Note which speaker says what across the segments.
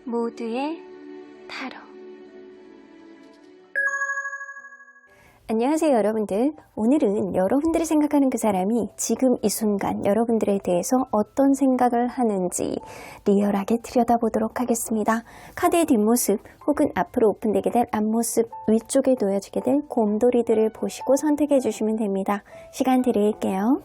Speaker 1: 모두의 타로.
Speaker 2: 안녕하세요 여러분들. 오늘은 여러분들이 생각하는 그 사람이 지금 이 순간 여러분들에 대해서 어떤 생각을 하는지 리얼하게 들여다보도록 하겠습니다. 카드의 뒷모습 혹은 앞으로 오픈되게 될 앞모습, 위쪽에 놓여지게 될 곰돌이들을 보시고 선택해 주시면 됩니다. 시간 드릴게요.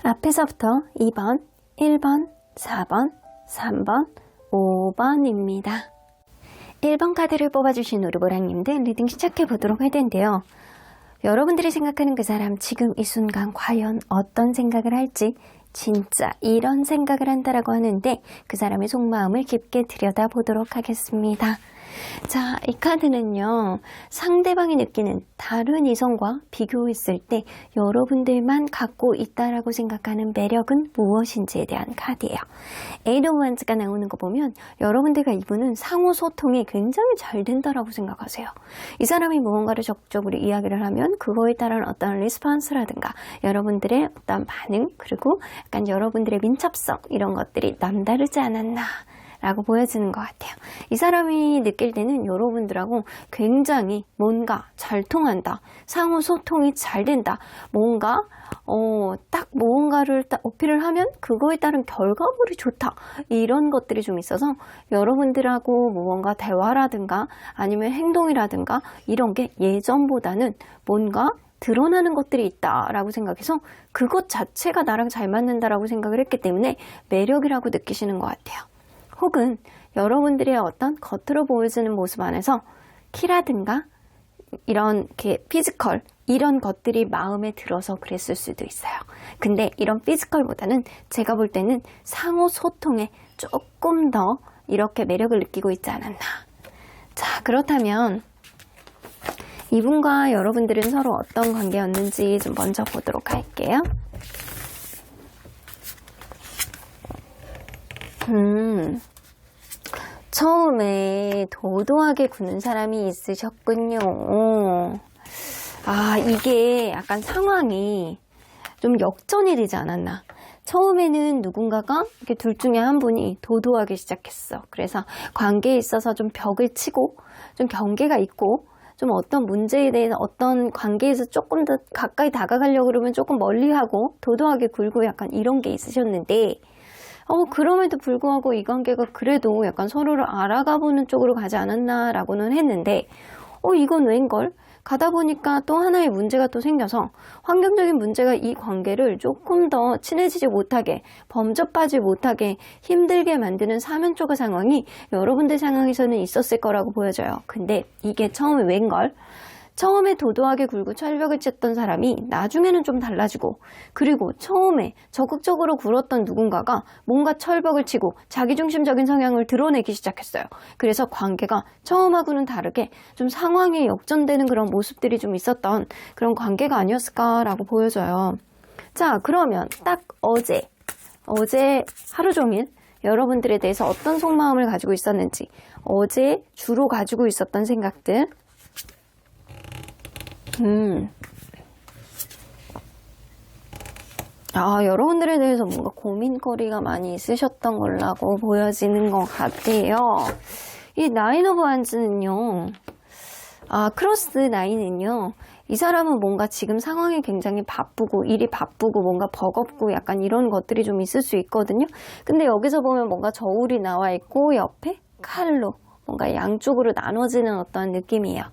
Speaker 2: 앞에서부터 2번, 1번, 4번, 3번, 5번입니다. 1번 카드를 뽑아주신 우르보랑님들 리딩 시작해보도록 할 텐데요. 여러분들이 생각하는 그 사람 지금 이 순간 과연 어떤 생각을 할지 진짜 이런 생각을 한다라고 하는데 그 사람의 속마음을 깊게 들여다보도록 하겠습니다. 자, 이 카드는요, 상대방이 느끼는 다른 이성과 비교했을 때 여러분들만 갖고 있다라고 생각하는 매력은 무엇인지에 대한 카드예요. 에이드 오브 원스가 나오는 거 보면 여러분들과 이분은 상호 소통이 굉장히 잘 된다라고 생각하세요. 이 사람이 무언가를 적극적으로 이야기를 하면 그거에 따른 어떤 리스폰스라든가 여러분들의 어떤 반응, 그리고 약간 여러분들의 민첩성, 이런 것들이 남다르지 않았나 라고 보여지는 것 같아요. 이 사람이 느낄 때는 여러분들하고 굉장히 뭔가 잘 통한다, 상호 소통이 잘 된다, 뭔가 딱 무언가를 딱 어필을 하면 그거에 따른 결과물이 좋다, 이런 것들이 좀 있어서 여러분들하고 무언가 대화라든가 아니면 행동이라든가 이런 게 예전보다는 뭔가 드러나는 것들이 있다라고 생각해서 그것 자체가 나랑 잘 맞는다라고 생각을 했기 때문에 매력이라고 느끼시는 것 같아요. 혹은 여러분들의 어떤 겉으로 보여지는 모습 안에서 키라든가 이런 피지컬, 이런 것들이 마음에 들어서 그랬을 수도 있어요. 근데 이런 피지컬보다는 제가 볼 때는 상호 소통에 조금 더 이렇게 매력을 느끼고 있지 않았나. 자, 그렇다면 이분과 여러분들은 서로 어떤 관계였는지 좀 먼저 보도록 할게요. 처음에 도도하게 구는 사람이 있으셨군요. 아, 이게 약간 상황이 좀 역전이 되지 않았나. 처음에는 누군가가 이렇게 둘 중에 한 분이 도도하게 시작했어. 그래서 관계에 있어서 좀 벽을 치고 좀 경계가 있고 좀 어떤 문제에 대해서 어떤 관계에서 조금 더 가까이 다가가려고 그러면 조금 멀리하고 도도하게 굴고 약간 이런 게 있으셨는데 그럼에도 불구하고 이 관계가 그래도 약간 서로를 알아가보는 쪽으로 가지 않았나라고는 했는데 이건 웬걸? 가다 보니까 또 하나의 문제가 또 생겨서 환경적인 문제가 이 관계를 조금 더 친해지지 못하게, 범접하지 못하게 힘들게 만드는 사면초가 상황이 여러분들 상황에서는 있었을 거라고 보여져요. 근데 이게 처음에 웬걸? 처음에 도도하게 굴고 철벽을 쳤던 사람이 나중에는 좀 달라지고, 그리고 처음에 적극적으로 굴었던 누군가가 뭔가 철벽을 치고 자기중심적인 성향을 드러내기 시작했어요. 그래서 관계가 처음하고는 다르게 좀 상황이 역전되는 그런 모습들이 좀 있었던 그런 관계가 아니었을까라고 보여져요. 자, 그러면 딱 어제 하루 종일 여러분들에 대해서 어떤 속마음을 가지고 있었는지, 어제 주로 가지고 있었던 생각들, 여러분들에 대해서 뭔가 고민거리가 많이 있으셨던 걸라고 보여지는 것 같아요. 이 나인 오브 완즈는요, 크로스 나인은요, 이 사람은 뭔가 지금 상황이 굉장히 바쁘고 일이 바쁘고 뭔가 버겁고 약간 이런 것들이 좀 있을 수 있거든요. 근데 여기서 보면 뭔가 저울이 나와 있고 옆에 칼로 뭔가 양쪽으로 나눠지는 어떤 느낌이에요.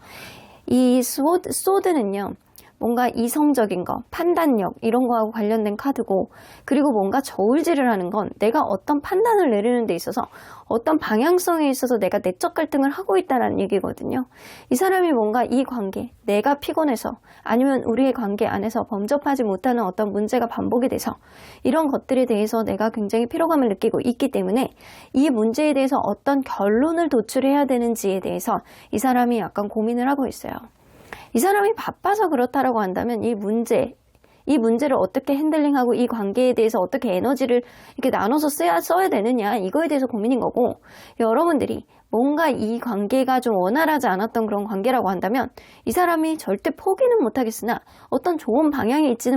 Speaker 2: 이 소드는요, 뭔가 이성적인 거, 판단력 이런 거하고 관련된 카드고, 그리고 뭔가 저울질을 하는 건 내가 어떤 판단을 내리는 데 있어서 어떤 방향성에 있어서 내가 내적 갈등을 하고 있다는 얘기거든요. 이 사람이 뭔가 이 관계, 내가 피곤해서 아니면 우리의 관계 안에서 범접하지 못하는 어떤 문제가 반복이 돼서 이런 것들에 대해서 내가 굉장히 피로감을 느끼고 있기 때문에 이 문제에 대해서 어떤 결론을 도출해야 되는지에 대해서 이 사람이 약간 고민을 하고 있어요. 이 사람이 바빠서 그렇다라고 한다면 이 문제를 어떻게 핸들링하고 이 관계에 대해서 어떻게 에너지를 이렇게 나눠서 써야 되느냐, 이거에 대해서 고민인 거고, 여러분들이 뭔가 이 관계가 좀 원활하지 않았던 그런 관계라고 한다면 이 사람이 절대 포기는 못하겠으나 어떤 좋은 방향이 있지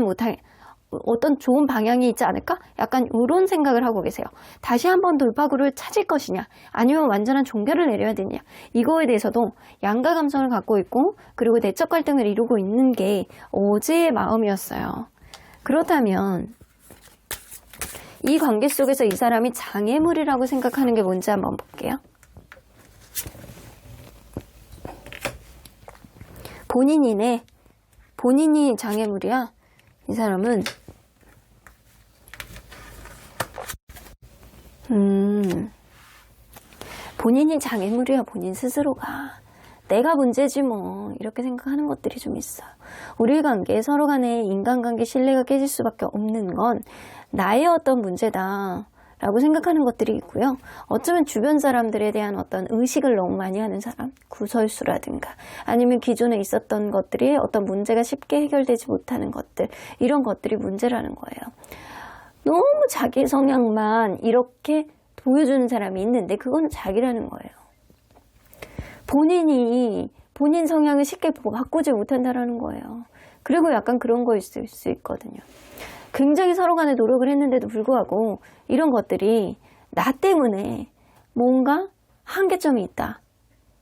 Speaker 2: 않을까? 약간 이런 생각을 하고 계세요. 다시 한번 돌파구를 찾을 것이냐, 아니면 완전한 종결을 내려야 되느냐, 이거에 대해서도 양가 감성을 갖고 있고, 그리고 내적 갈등을 이루고 있는 게 어제의 마음이었어요. 그렇다면 이 관계 속에서 이 사람이 장애물이라고 생각하는 게 뭔지 한번 볼게요. 본인이 장애물이야. 이 사람은 본인이 장애물이야. 본인 스스로가 내가 문제지 뭐, 이렇게 생각하는 것들이 좀 있어요. 우리 관계, 서로 간의 인간관계 신뢰가 깨질 수밖에 없는 건 나의 어떤 문제다 라고 생각하는 것들이 있고요. 어쩌면 주변 사람들에 대한 어떤 의식을 너무 많이 하는 사람, 구설수라든가 아니면 기존에 있었던 것들이 어떤 문제가 쉽게 해결되지 못하는 것들, 이런 것들이 문제라는 거예요. 너무 자기 성향만 이렇게 보여주는 사람이 있는데 그거는 자기라는 거예요. 본인 성향을 쉽게 바꾸지 못한다라는 거예요. 그리고 약간 그런 거 있을 수 있거든요. 굉장히 서로 간에 노력을 했는데도 불구하고 이런 것들이 나 때문에 뭔가 한계점이 있다,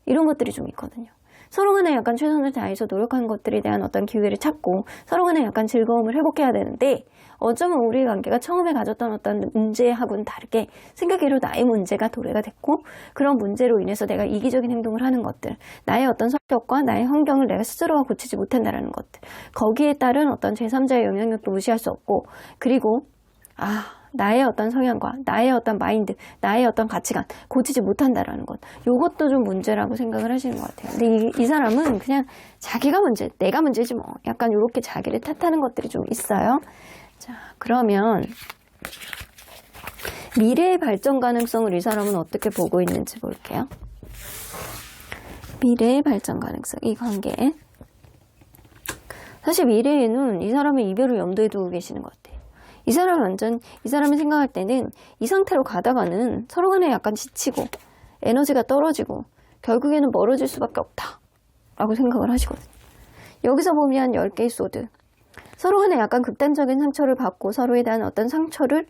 Speaker 2: 이런 것들이 좀 있거든요. 서로 간에 약간 최선을 다해서 노력한 것들에 대한 어떤 기회를 찾고 서로 간에 약간 즐거움을 회복해야 되는데, 어쩌면 우리 관계가 처음에 가졌던 어떤 문제하고는 다르게 생각외로 나의 문제가 도래가 됐고, 그런 문제로 인해서 내가 이기적인 행동을 하는 것들, 나의 어떤 성격과 나의 환경을 내가 스스로가 고치지 못한다는 것들, 거기에 따른 어떤 제3자의 영향력도 무시할 수 없고, 그리고 나의 어떤 성향과 나의 어떤 마인드, 나의 어떤 가치관 고치지 못한다라는 것, 요것도 좀 문제라고 생각을 하시는 것 같아요. 근데 이 사람은 그냥 자기가 문제, 내가 문제지 뭐, 약간 이렇게 자기를 탓하는 것들이 좀 있어요. 자, 그러면 미래의 발전 가능성을 이 사람은 어떻게 보고 있는지 볼게요. 미래의 발전 가능성, 이 관계. 사실 미래에는 이 사람의 이별을 염두에 두고 계시는 것 같아요. 이 사람이 생각할 때는 이 상태로 가다가는 서로 간에 약간 지치고 에너지가 떨어지고 결국에는 멀어질 수밖에 없다 라고 생각을 하시거든요. 여기서 보면 10개의 소드, 서로 간에 약간 극단적인 상처를 받고 서로에 대한 어떤 상처를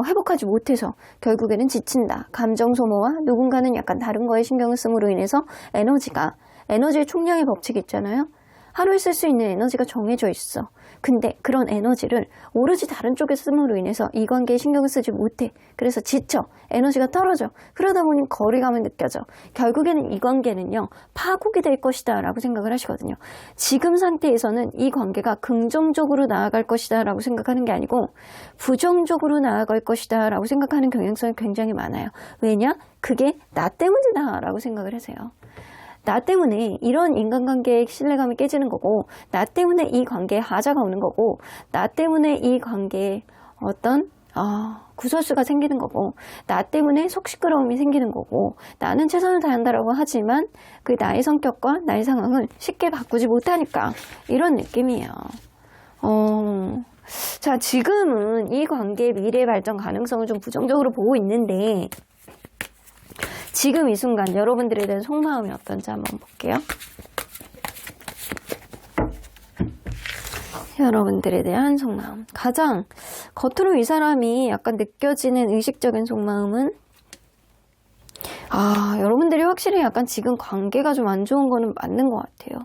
Speaker 2: 회복하지 못해서 결국에는 지친다, 감정 소모와 누군가는 약간 다른 거에 신경을 씀으로 인해서 에너지의 총량의 법칙이 있잖아요. 하루에 쓸 수 있는 에너지가 정해져 있어. 근데 그런 에너지를 오로지 다른 쪽에 씀으로 인해서 이 관계에 신경을 쓰지 못해. 그래서 지쳐. 에너지가 떨어져. 그러다 보니 거리감을 느껴져. 결국에는 이 관계는요, 파국이 될 것이다 라고 생각을 하시거든요. 지금 상태에서는 이 관계가 긍정적으로 나아갈 것이다 라고 생각하는 게 아니고 부정적으로 나아갈 것이다 라고 생각하는 경향성이 굉장히 많아요. 왜냐? 그게 나 때문이다 라고 생각을 하세요. 나 때문에 이런 인간관계의 신뢰감이 깨지는 거고, 나 때문에 이 관계에 하자가 오는 거고, 나 때문에 이 관계에 어떤 구설수가 생기는 거고, 나 때문에 속 시끄러움이 생기는 거고, 나는 최선을 다한다라고 하지만 그 나의 성격과 나의 상황을 쉽게 바꾸지 못하니까, 이런 느낌이에요. 자, 지금은 이 관계의 미래 발전 가능성을 좀 부정적으로 보고 있는데, 지금 이 순간 여러분들에 대한 속마음이 어떤지 한번 볼게요. 여러분들에 대한 속마음. 가장 겉으로 이 사람이 약간 느껴지는 의식적인 속마음은, 여러분들이 확실히 약간 지금 관계가 좀 안 좋은 거는 맞는 것 같아요.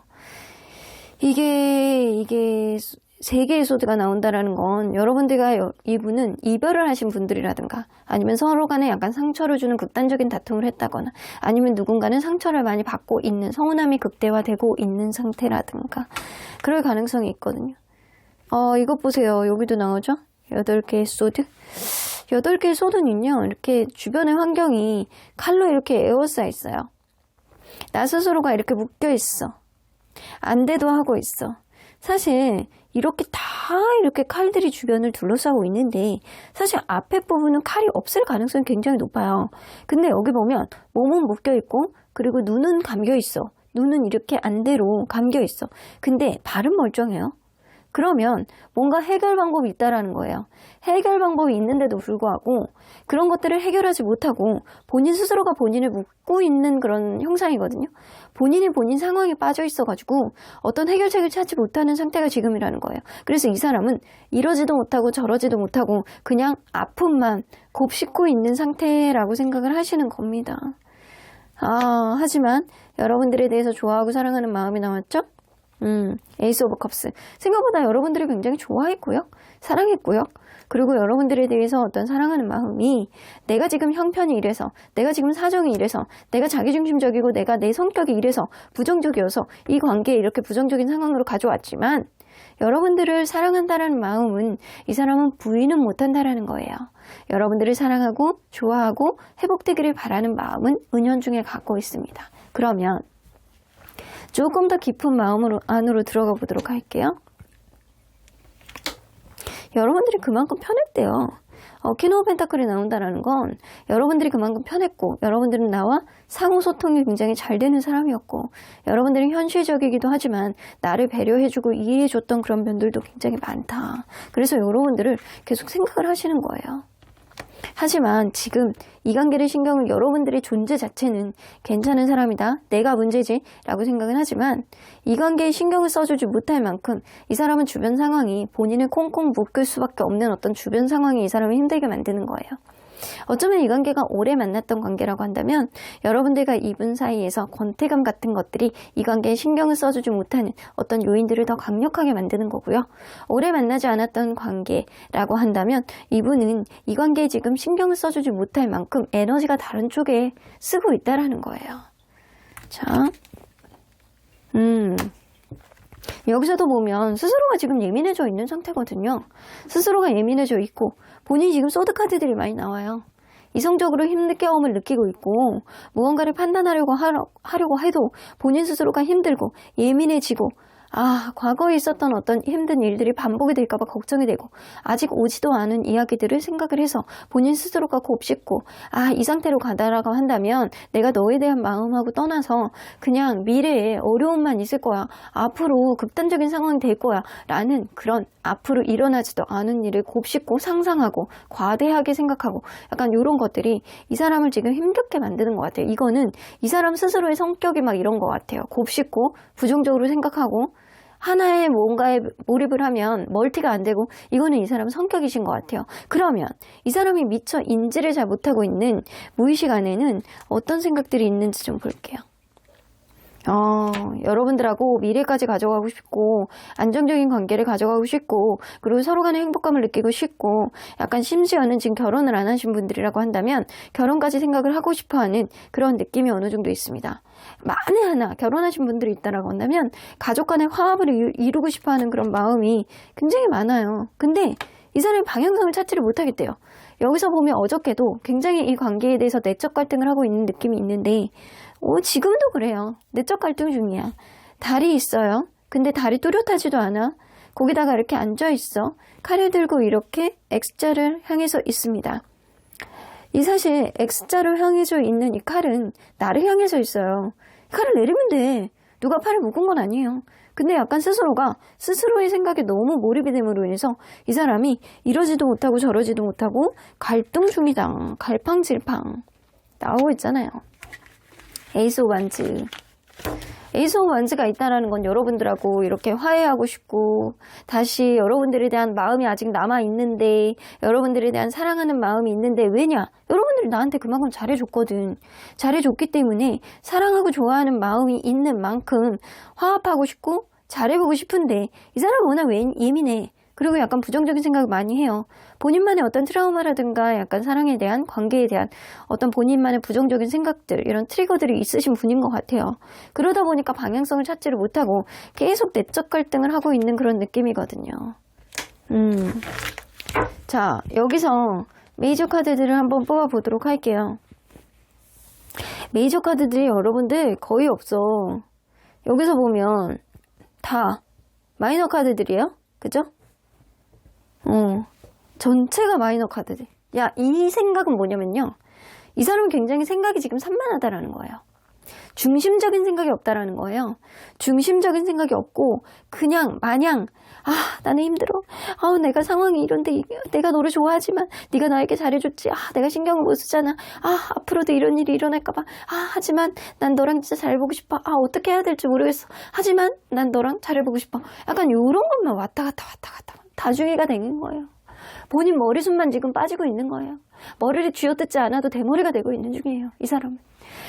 Speaker 2: 이게 3개의 소드가 나온다라는 건 여러분들과 이분은 이별을 하신 분들이라든가 아니면 서로 간에 약간 상처를 주는 극단적인 다툼을 했다거나 아니면 누군가는 상처를 많이 받고 있는 서운함이 극대화되고 있는 상태라든가 그럴 가능성이 있거든요. 이것 보세요. 여기도 나오죠? 8개의 소드. 8개의 소드는요. 이렇게 주변의 환경이 칼로 이렇게 에워싸 있어요. 나 스스로가 이렇게 묶여 있어. 안 돼도 하고 있어. 사실 이렇게 다 이렇게 칼들이 주변을 둘러싸고 있는데 사실 앞에 부분은 칼이 없을 가능성이 굉장히 높아요. 근데 여기 보면 몸은 묶여 있고 그리고 눈은 감겨 있어. 눈은 이렇게 안대로 감겨 있어. 근데 발은 멀쩡해요. 그러면 뭔가 해결 방법이 있다라는 거예요. 해결 방법이 있는데도 불구하고 그런 것들을 해결하지 못하고 본인 스스로가 본인을 묶고 있는 그런 형상이거든요. 본인이 본인 상황에 빠져 있어가지고 어떤 해결책을 찾지 못하는 상태가 지금이라는 거예요. 그래서 이 사람은 이러지도 못하고 저러지도 못하고 그냥 아픔만 곱씹고 있는 상태라고 생각을 하시는 겁니다. 하지만 여러분들에 대해서 좋아하고 사랑하는 마음이 나왔죠? 에이스 오브 컵스. 생각보다 여러분들이 굉장히 좋아했고요. 사랑했고요. 그리고 여러분들에 대해서 어떤 사랑하는 마음이 내가 지금 형편이 이래서, 내가 지금 사정이 이래서, 내가 자기중심적이고 내가 내 성격이 이래서 부정적이어서 이 관계에 이렇게 부정적인 상황으로 가져왔지만 여러분들을 사랑한다라는 마음은 이 사람은 부인은 못한다라는 거예요. 여러분들을 사랑하고 좋아하고 회복되기를 바라는 마음은 은연중에 갖고 있습니다. 그러면 조금 더 깊은 마음으로 안으로 들어가 보도록 할게요. 여러분들이 그만큼 편했대요. 퀸 오브 펜타클이 나온다는 건 여러분들이 그만큼 편했고 여러분들은 나와 상호소통이 굉장히 잘 되는 사람이었고 여러분들은 현실적이기도 하지만 나를 배려해주고 이해해줬던 그런 면들도 굉장히 많다. 그래서 여러분들을 계속 생각을 하시는 거예요. 하지만 지금 이 관계를 신경을 여러분들의 존재 자체는 괜찮은 사람이다. 내가 문제지 라고 생각은 하지만 이 관계에 신경을 써주지 못할 만큼 이 사람은 주변 상황이 본인을 콩콩 묶을 수밖에 없는 어떤 주변 상황이 이 사람을 힘들게 만드는 거예요. 어쩌면 이 관계가 오래 만났던 관계라고 한다면 여러분들과 이분 사이에서 권태감 같은 것들이 이 관계에 신경을 써주지 못하는 어떤 요인들을 더 강력하게 만드는 거고요. 오래 만나지 않았던 관계라고 한다면 이분은 이 관계에 지금 신경을 써주지 못할 만큼 에너지가 다른 쪽에 쓰고 있다라는 거예요. 자, 여기서도 보면 스스로가 지금 예민해져 있는 상태거든요. 스스로가 예민해져 있고 본인이 지금 소드 카드들이 많이 나와요. 이성적으로 힘겨움을 느끼고 있고 무언가를 판단하려고 하려고 해도 본인 스스로가 힘들고 예민해지고 과거에 있었던 어떤 힘든 일들이 반복이 될까봐 걱정이 되고 아직 오지도 않은 이야기들을 생각을 해서 본인 스스로가 곱씹고 이 상태로 가다라고 한다면 내가 너에 대한 마음하고 떠나서 그냥 미래에 어려움만 있을 거야. 앞으로 극단적인 상황이 될 거야. 라는 그런 앞으로 일어나지도 않은 일을 곱씹고 상상하고 과대하게 생각하고 약간 이런 것들이 이 사람을 지금 힘겹게 만드는 것 같아요. 이거는 이 사람 스스로의 성격이 막 이런 것 같아요. 곱씹고 부정적으로 생각하고 하나의 뭔가에 몰입을 하면 멀티가 안 되고 이거는 이 사람 성격이신 것 같아요. 그러면 이 사람이 미처 인지를 잘 못하고 있는 무의식 안에는 어떤 생각들이 있는지 좀 볼게요. 여러분들하고 미래까지 가져가고 싶고 안정적인 관계를 가져가고 싶고 그리고 서로 간의 행복감을 느끼고 싶고 약간 심지어는 지금 결혼을 안 하신 분들이라고 한다면 결혼까지 생각을 하고 싶어하는 그런 느낌이 어느 정도 있습니다. 만에 하나 결혼하신 분들이 있다라고 한다면 가족 간의 화합을 이루고 싶어하는 그런 마음이 굉장히 많아요. 근데 이 사람이 방향성을 찾지를 못하겠대요. 여기서 보면 어저께도 굉장히 이 관계에 대해서 내적 갈등을 하고 있는 느낌이 있는데 지금도 그래요. 내적 갈등 중이야. 달이 있어요. 근데 달이 뚜렷하지도 않아. 거기다가 이렇게 앉아있어. 칼을 들고 이렇게 X자를 향해서 있습니다. 이 사실 X자를 향해서 있는 이 칼은 나를 향해서 있어요. 칼을 내리면 돼. 누가 팔을 묶은 건 아니에요. 근데 약간 스스로가 스스로의 생각에 너무 몰입이 됨으로 인해서 이 사람이 이러지도 못하고 저러지도 못하고 갈등 중이다. 갈팡질팡 나오고 있잖아요. 에이스 오브 완즈. 에이스 오브 완즈가 있다라는 건 여러분들하고 이렇게 화해하고 싶고 다시 여러분들에 대한 마음이 아직 남아있는데 여러분들에 대한 사랑하는 마음이 있는데 왜냐? 여러분들이 나한테 그만큼 잘해줬거든. 잘해줬기 때문에 사랑하고 좋아하는 마음이 있는 만큼 화합하고 싶고 잘해보고 싶은데 이 사람 워낙 예민해. 그리고 약간 부정적인 생각을 많이 해요. 본인만의 어떤 트라우마라든가 약간 사랑에 대한, 관계에 대한 어떤 본인만의 부정적인 생각들, 이런 트리거들이 있으신 분인 것 같아요. 그러다 보니까 방향성을 찾지를 못하고 계속 내적 갈등을 하고 있는 그런 느낌이거든요. 자, 여기서 메이저 카드들을 한번 뽑아보도록 할게요. 메이저 카드들이 여러분들 거의 없어. 여기서 보면 다 마이너 카드들이에요. 그죠? 전체가 마이너 카드들. 야, 이 생각은 뭐냐면요. 이 사람은 굉장히 생각이 지금 산만하다라는 거예요. 중심적인 생각이 없다라는 거예요. 중심적인 생각이 없고 그냥 마냥 나는 힘들어. 내가 상황이 이런데 내가 너를 좋아하지만 네가 나에게 잘해줬지. 내가 신경을 못 쓰잖아. 앞으로도 이런 일이 일어날까 봐. 하지만 난 너랑 진짜 잘해보고 싶어. 어떻게 해야 될지 모르겠어. 하지만 난 너랑 잘해보고 싶어. 약간 이런 것만 왔다 갔다 다중이가 되는 거예요. 본인 머리숱만 지금 빠지고 있는 거예요. 머리를 쥐어뜯지 않아도 대머리가 되고 있는 중이에요. 이 사람은.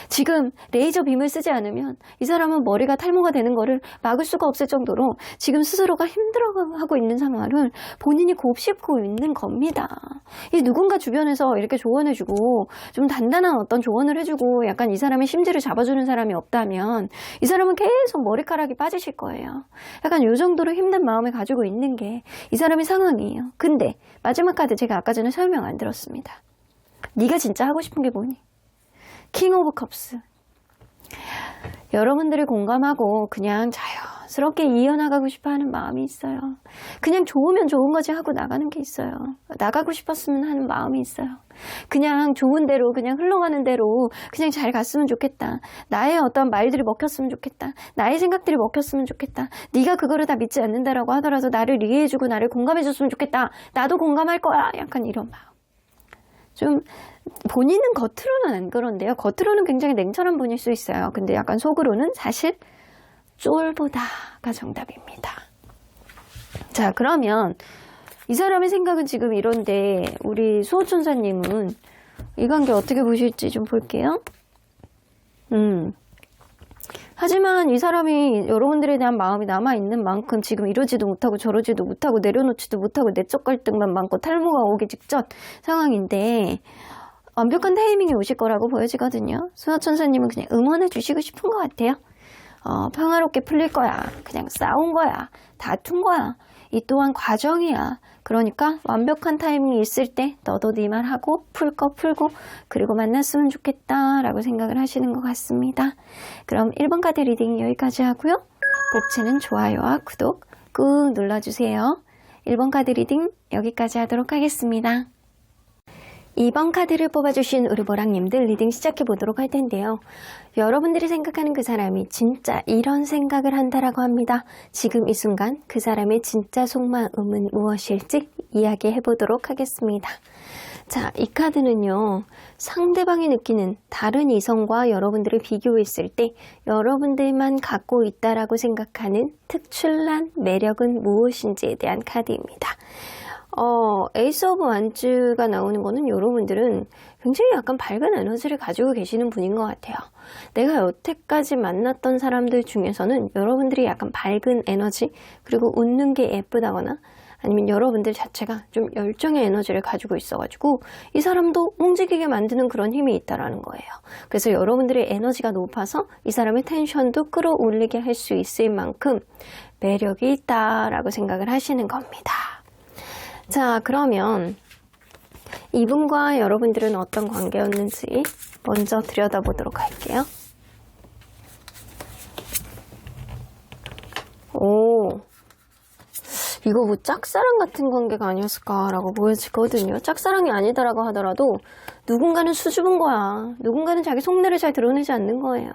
Speaker 2: 지금 레이저 빔을 쓰지 않으면 이 사람은 머리가 탈모가 되는 거를 막을 수가 없을 정도로 지금 스스로가 힘들어하고 있는 상황을 본인이 곱씹고 있는 겁니다. 이 누군가 주변에서 이렇게 조언해주고 좀 단단한 어떤 조언을 해주고 약간 이 사람의 심지를 잡아주는 사람이 없다면 이 사람은 계속 머리카락이 빠지실 거예요. 약간 이 정도로 힘든 마음을 가지고 있는 게 이 사람의 상황이에요. 근데 마지막 카드 제가 아까 전에 설명 안 들었습니다. 네가 진짜 하고 싶은 게 뭐니? 킹 오브 컵스. 여러분들이 공감하고 그냥 자연스럽게 이어나가고 싶어하는 마음이 있어요. 그냥 좋으면 좋은 거지 하고 나가는 게 있어요. 나가고 싶었으면 하는 마음이 있어요. 그냥 좋은 대로 그냥 흘러가는 대로 그냥 잘 갔으면 좋겠다. 나의 어떤 말들이 먹혔으면 좋겠다. 나의 생각들이 먹혔으면 좋겠다. 네가 그거를 다 믿지 않는다라고 하더라도 나를 이해해주고 나를 공감해줬으면 좋겠다. 나도 공감할 거야. 약간 이런 마음. 좀 본인은 겉으로는 안 그런데요. 겉으로는 굉장히 냉철한 분일 수 있어요. 근데 약간 속으로는 사실 쫄보다가 정답입니다. 자, 그러면 이 사람의 생각은 지금 이런데 우리 수호천사님은 이 관계 어떻게 보실지 좀 볼게요. 하지만 이 사람이 여러분들에 대한 마음이 남아있는 만큼 지금 이러지도 못하고 저러지도 못하고 내려놓지도 못하고 내적 갈등만 많고 탈모가 오기 직전 상황인데 완벽한 타이밍이 오실 거라고 보여지거든요. 수호천사님은 그냥 응원해 주시고 싶은 것 같아요. 평화롭게 풀릴 거야. 그냥 싸운 거야. 다툰 거야. 이 또한 과정이야. 그러니까 완벽한 타이밍이 있을 때 너도 네 말 하고 풀 거 풀고 그리고 만났으면 좋겠다 라고 생각을 하시는 것 같습니다. 그럼 1번 카드 리딩 여기까지 하고요. 복채는 좋아요와 구독 꾹 눌러주세요. 1번 카드 리딩 여기까지 하도록 하겠습니다. 2번 카드를 뽑아주신 우르보랑님들 리딩 시작해보도록 할 텐데요. 여러분들이 생각하는 그 사람이 진짜 이런 생각을 한다라고 합니다. 지금 이 순간 그 사람의 진짜 속마음은 무엇일지 이야기해보도록 하겠습니다. 자, 이 카드는요. 상대방이 느끼는 다른 이성과 여러분들을 비교했을 때 여러분들만 갖고 있다라고 생각하는 특출난 매력은 무엇인지에 대한 카드입니다. 에이스 오브 완즈가 나오는 거는 여러분들은 굉장히 약간 밝은 에너지를 가지고 계시는 분인 것 같아요. 내가 여태까지 만났던 사람들 중에서는 여러분들이 약간 밝은 에너지 그리고 웃는 게 예쁘다거나 아니면 여러분들 자체가 좀 열정의 에너지를 가지고 있어가지고 이 사람도 움직이게 만드는 그런 힘이 있다라는 거예요. 그래서 여러분들의 에너지가 높아서 이 사람의 텐션도 끌어올리게 할 수 있을 만큼 매력이 있다라고 생각을 하시는 겁니다. 자, 그러면 이분과 여러분들은 어떤 관계였는지 먼저 들여다보도록 할게요. 이거 뭐 짝사랑 같은 관계가 아니었을까라고 보여지거든요. 짝사랑이 아니다라고 하더라도 누군가는 수줍은 거야. 누군가는 자기 속내를 잘 드러내지 않는 거예요.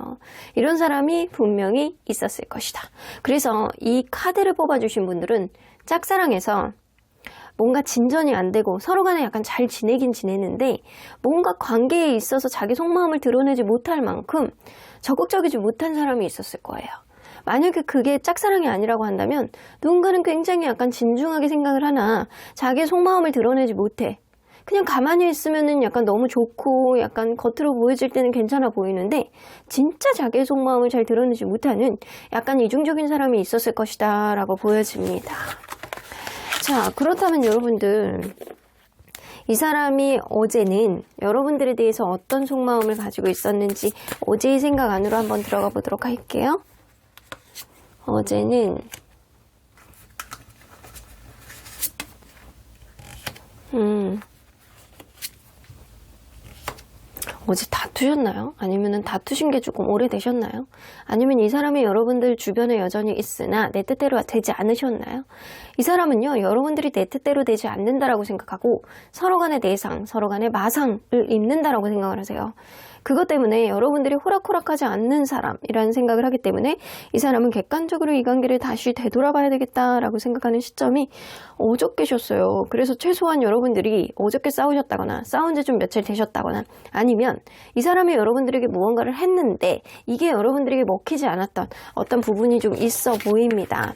Speaker 2: 이런 사람이 분명히 있었을 것이다. 그래서 이 카드를 뽑아주신 분들은 짝사랑에서 뭔가 진전이 안 되고 서로 간에 약간 잘 지내긴 지내는데 뭔가 관계에 있어서 자기 속마음을 드러내지 못할 만큼 적극적이지 못한 사람이 있었을 거예요. 만약에 그게 짝사랑이 아니라고 한다면 누군가는 굉장히 약간 진중하게 생각을 하나 자기의 속마음을 드러내지 못해. 그냥 가만히 있으면은 약간 너무 좋고 약간 겉으로 보여질 때는 괜찮아 보이는데 진짜 자기의 속마음을 잘 드러내지 못하는 약간 이중적인 사람이 있었을 것이다 라고 보여집니다. 자, 그렇다면 여러분들, 이 사람이 어제는 여러분들에 대해서 어떤 속마음을 가지고 있었는지 어제의 생각 안으로 한번 들어가 보도록 할게요. 어제는 어제 다투셨나요? 아니면 다투신 게 조금 오래되셨나요? 아니면 이 사람이 여러분들 주변에 여전히 있으나 내 뜻대로 되지 않으셨나요? 이 사람은요, 여러분들이 내 뜻대로 되지 않는다라고 생각하고 서로 간의 내상, 서로 간의 마상을 입는다라고 생각을 하세요. 그것 때문에 여러분들이 호락호락하지 않는 사람이라는 생각을 하기 때문에 이 사람은 객관적으로 이 관계를 다시 되돌아봐야 되겠다라고 생각하는 시점이 어저께셨어요. 그래서 최소한 여러분들이 어저께 싸우셨다거나 싸운 지 좀 며칠 되셨다거나 아니면 이 사람이 여러분들에게 무언가를 했는데 이게 여러분들에게 먹히지 않았던 어떤 부분이 좀 있어 보입니다.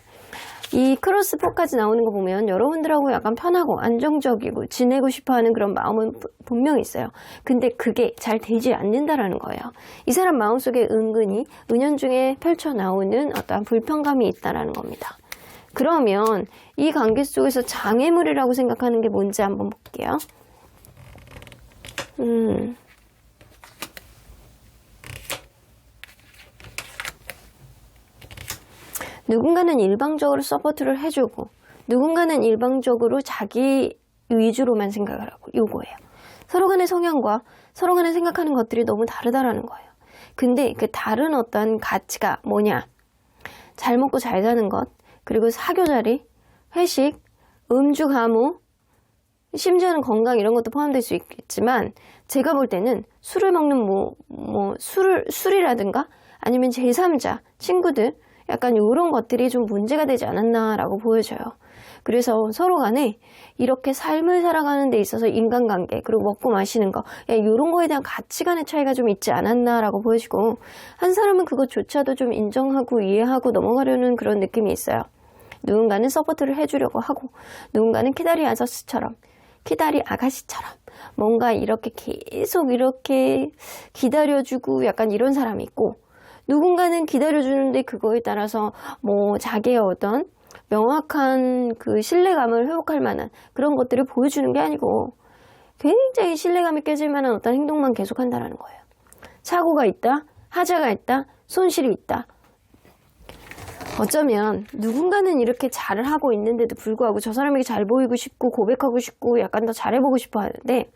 Speaker 2: 이 크로스 4까지 나오는 거 보면 여러분들하고 약간 편하고 안정적이고 지내고 싶어하는 그런 마음은 분명히 있어요. 근데 그게 잘 되지 않는다라는 거예요. 이 사람 마음속에 은근히 은연중에 펼쳐나오는 어떠한 불편감이 있다라는 겁니다. 그러면 이 관계 속에서 장애물이라고 생각하는 게 뭔지 한번 볼게요. 누군가는 일방적으로 서포트를 해주고 누군가는 일방적으로 자기 위주로만 생각을 하고 요거예요. 서로 간의 성향과 서로 간에 생각하는 것들이 너무 다르다라는 거예요. 근데 그 다른 어떤 가치가 뭐냐? 잘 먹고 잘 사는 것, 그리고 사교자리, 회식, 음주 가무, 심지어는 건강 이런 것도 포함될 수 있겠지만 제가 볼 때는 술을 먹는 술이라든가 아니면 제3자, 친구들 약간 이런 것들이 좀 문제가 되지 않았나라고 보여져요. 그래서 서로 간에 이렇게 삶을 살아가는 데 있어서 인간관계 그리고 먹고 마시는 거 이런 거에 대한 가치관의 차이가 좀 있지 않았나라고 보여지고 한 사람은 그것조차도 좀 인정하고 이해하고 넘어가려는 그런 느낌이 있어요. 누군가는 서포트를 해주려고 하고 누군가는 키다리 아가씨처럼 뭔가 이렇게 계속 이렇게 기다려주고 약간 이런 사람이 있고 누군가는 기다려주는데 그거에 따라서 뭐 자기의 어떤 명확한 그 신뢰감을 회복할 만한 그런 것들을 보여주는 게 아니고 굉장히 신뢰감이 깨질 만한 어떤 행동만 계속 한다는 거예요. 사고가 있다, 하자가 있다, 손실이 있다. 어쩌면 누군가는 이렇게 잘을 하고 있는데도 불구하고 저 사람에게 잘 보이고 싶고 고백하고 싶고 약간 더 잘해보고 싶어 하는데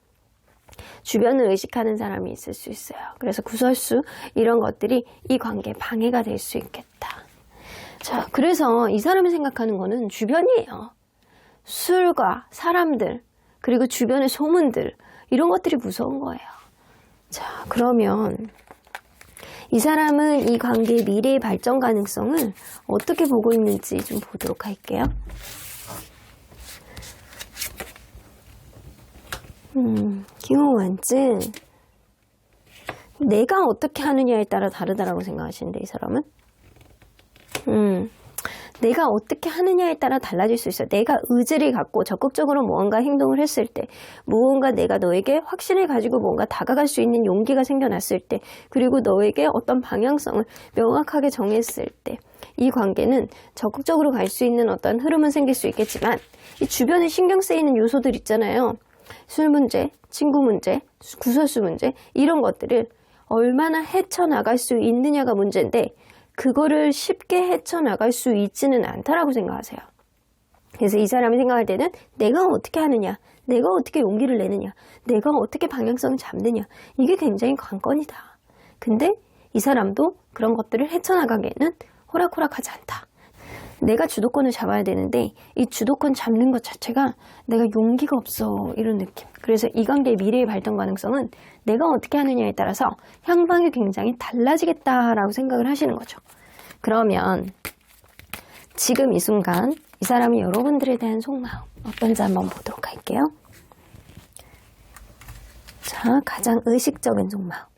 Speaker 2: 주변을 의식하는 사람이 있을 수 있어요. 그래서 구설수 이런 것들이 이 관계에 방해가 될 수 있겠다. 자, 그래서 이 사람이 생각하는 거는 주변이에요. 술과 사람들 그리고 주변의 소문들 이런 것들이 무서운 거예요. 자, 그러면 이 사람은 이 관계의 미래의 발전 가능성을 어떻게 보고 있는지 좀 보도록 할게요. 기호원증 내가 어떻게 하느냐에 따라 다르다라고 생각하시는데 이 사람은 내가 어떻게 하느냐에 따라 달라질 수 있어요. 내가 의지를 갖고 적극적으로 무언가 행동을 했을 때 무언가 내가 너에게 확신을 가지고 뭔가 다가갈 수 있는 용기가 생겨났을 때 그리고 너에게 어떤 방향성을 명확하게 정했을 때 이 관계는 적극적으로 갈 수 있는 어떤 흐름은 생길 수 있겠지만 이 주변에 신경 쓰이는 요소들 있잖아요. 술 문제, 친구 문제, 구설수 문제 이런 것들을 얼마나 헤쳐나갈 수 있느냐가 문제인데 그거를 쉽게 헤쳐나갈 수 있지는 않다라고 생각하세요. 그래서 이 사람이 생각할 때는 내가 어떻게 하느냐, 내가 어떻게 용기를 내느냐, 내가 어떻게 방향성을 잡느냐 이게 굉장히 관건이다. 근데 이 사람도 그런 것들을 헤쳐나가기에는 호락호락하지 않다. 내가 주도권을 잡아야 되는데 이 주도권 잡는 것 자체가 내가 용기가 없어 이런 느낌. 그래서 이 관계의 미래의 발전 가능성은 내가 어떻게 하느냐에 따라서 향방이 굉장히 달라지겠다라고 생각을 하시는 거죠. 그러면 지금 이 순간 이 사람이 여러분들에 대한 속마음 어떤지 한번 보도록 할게요. 자, 가장 의식적인 속마음.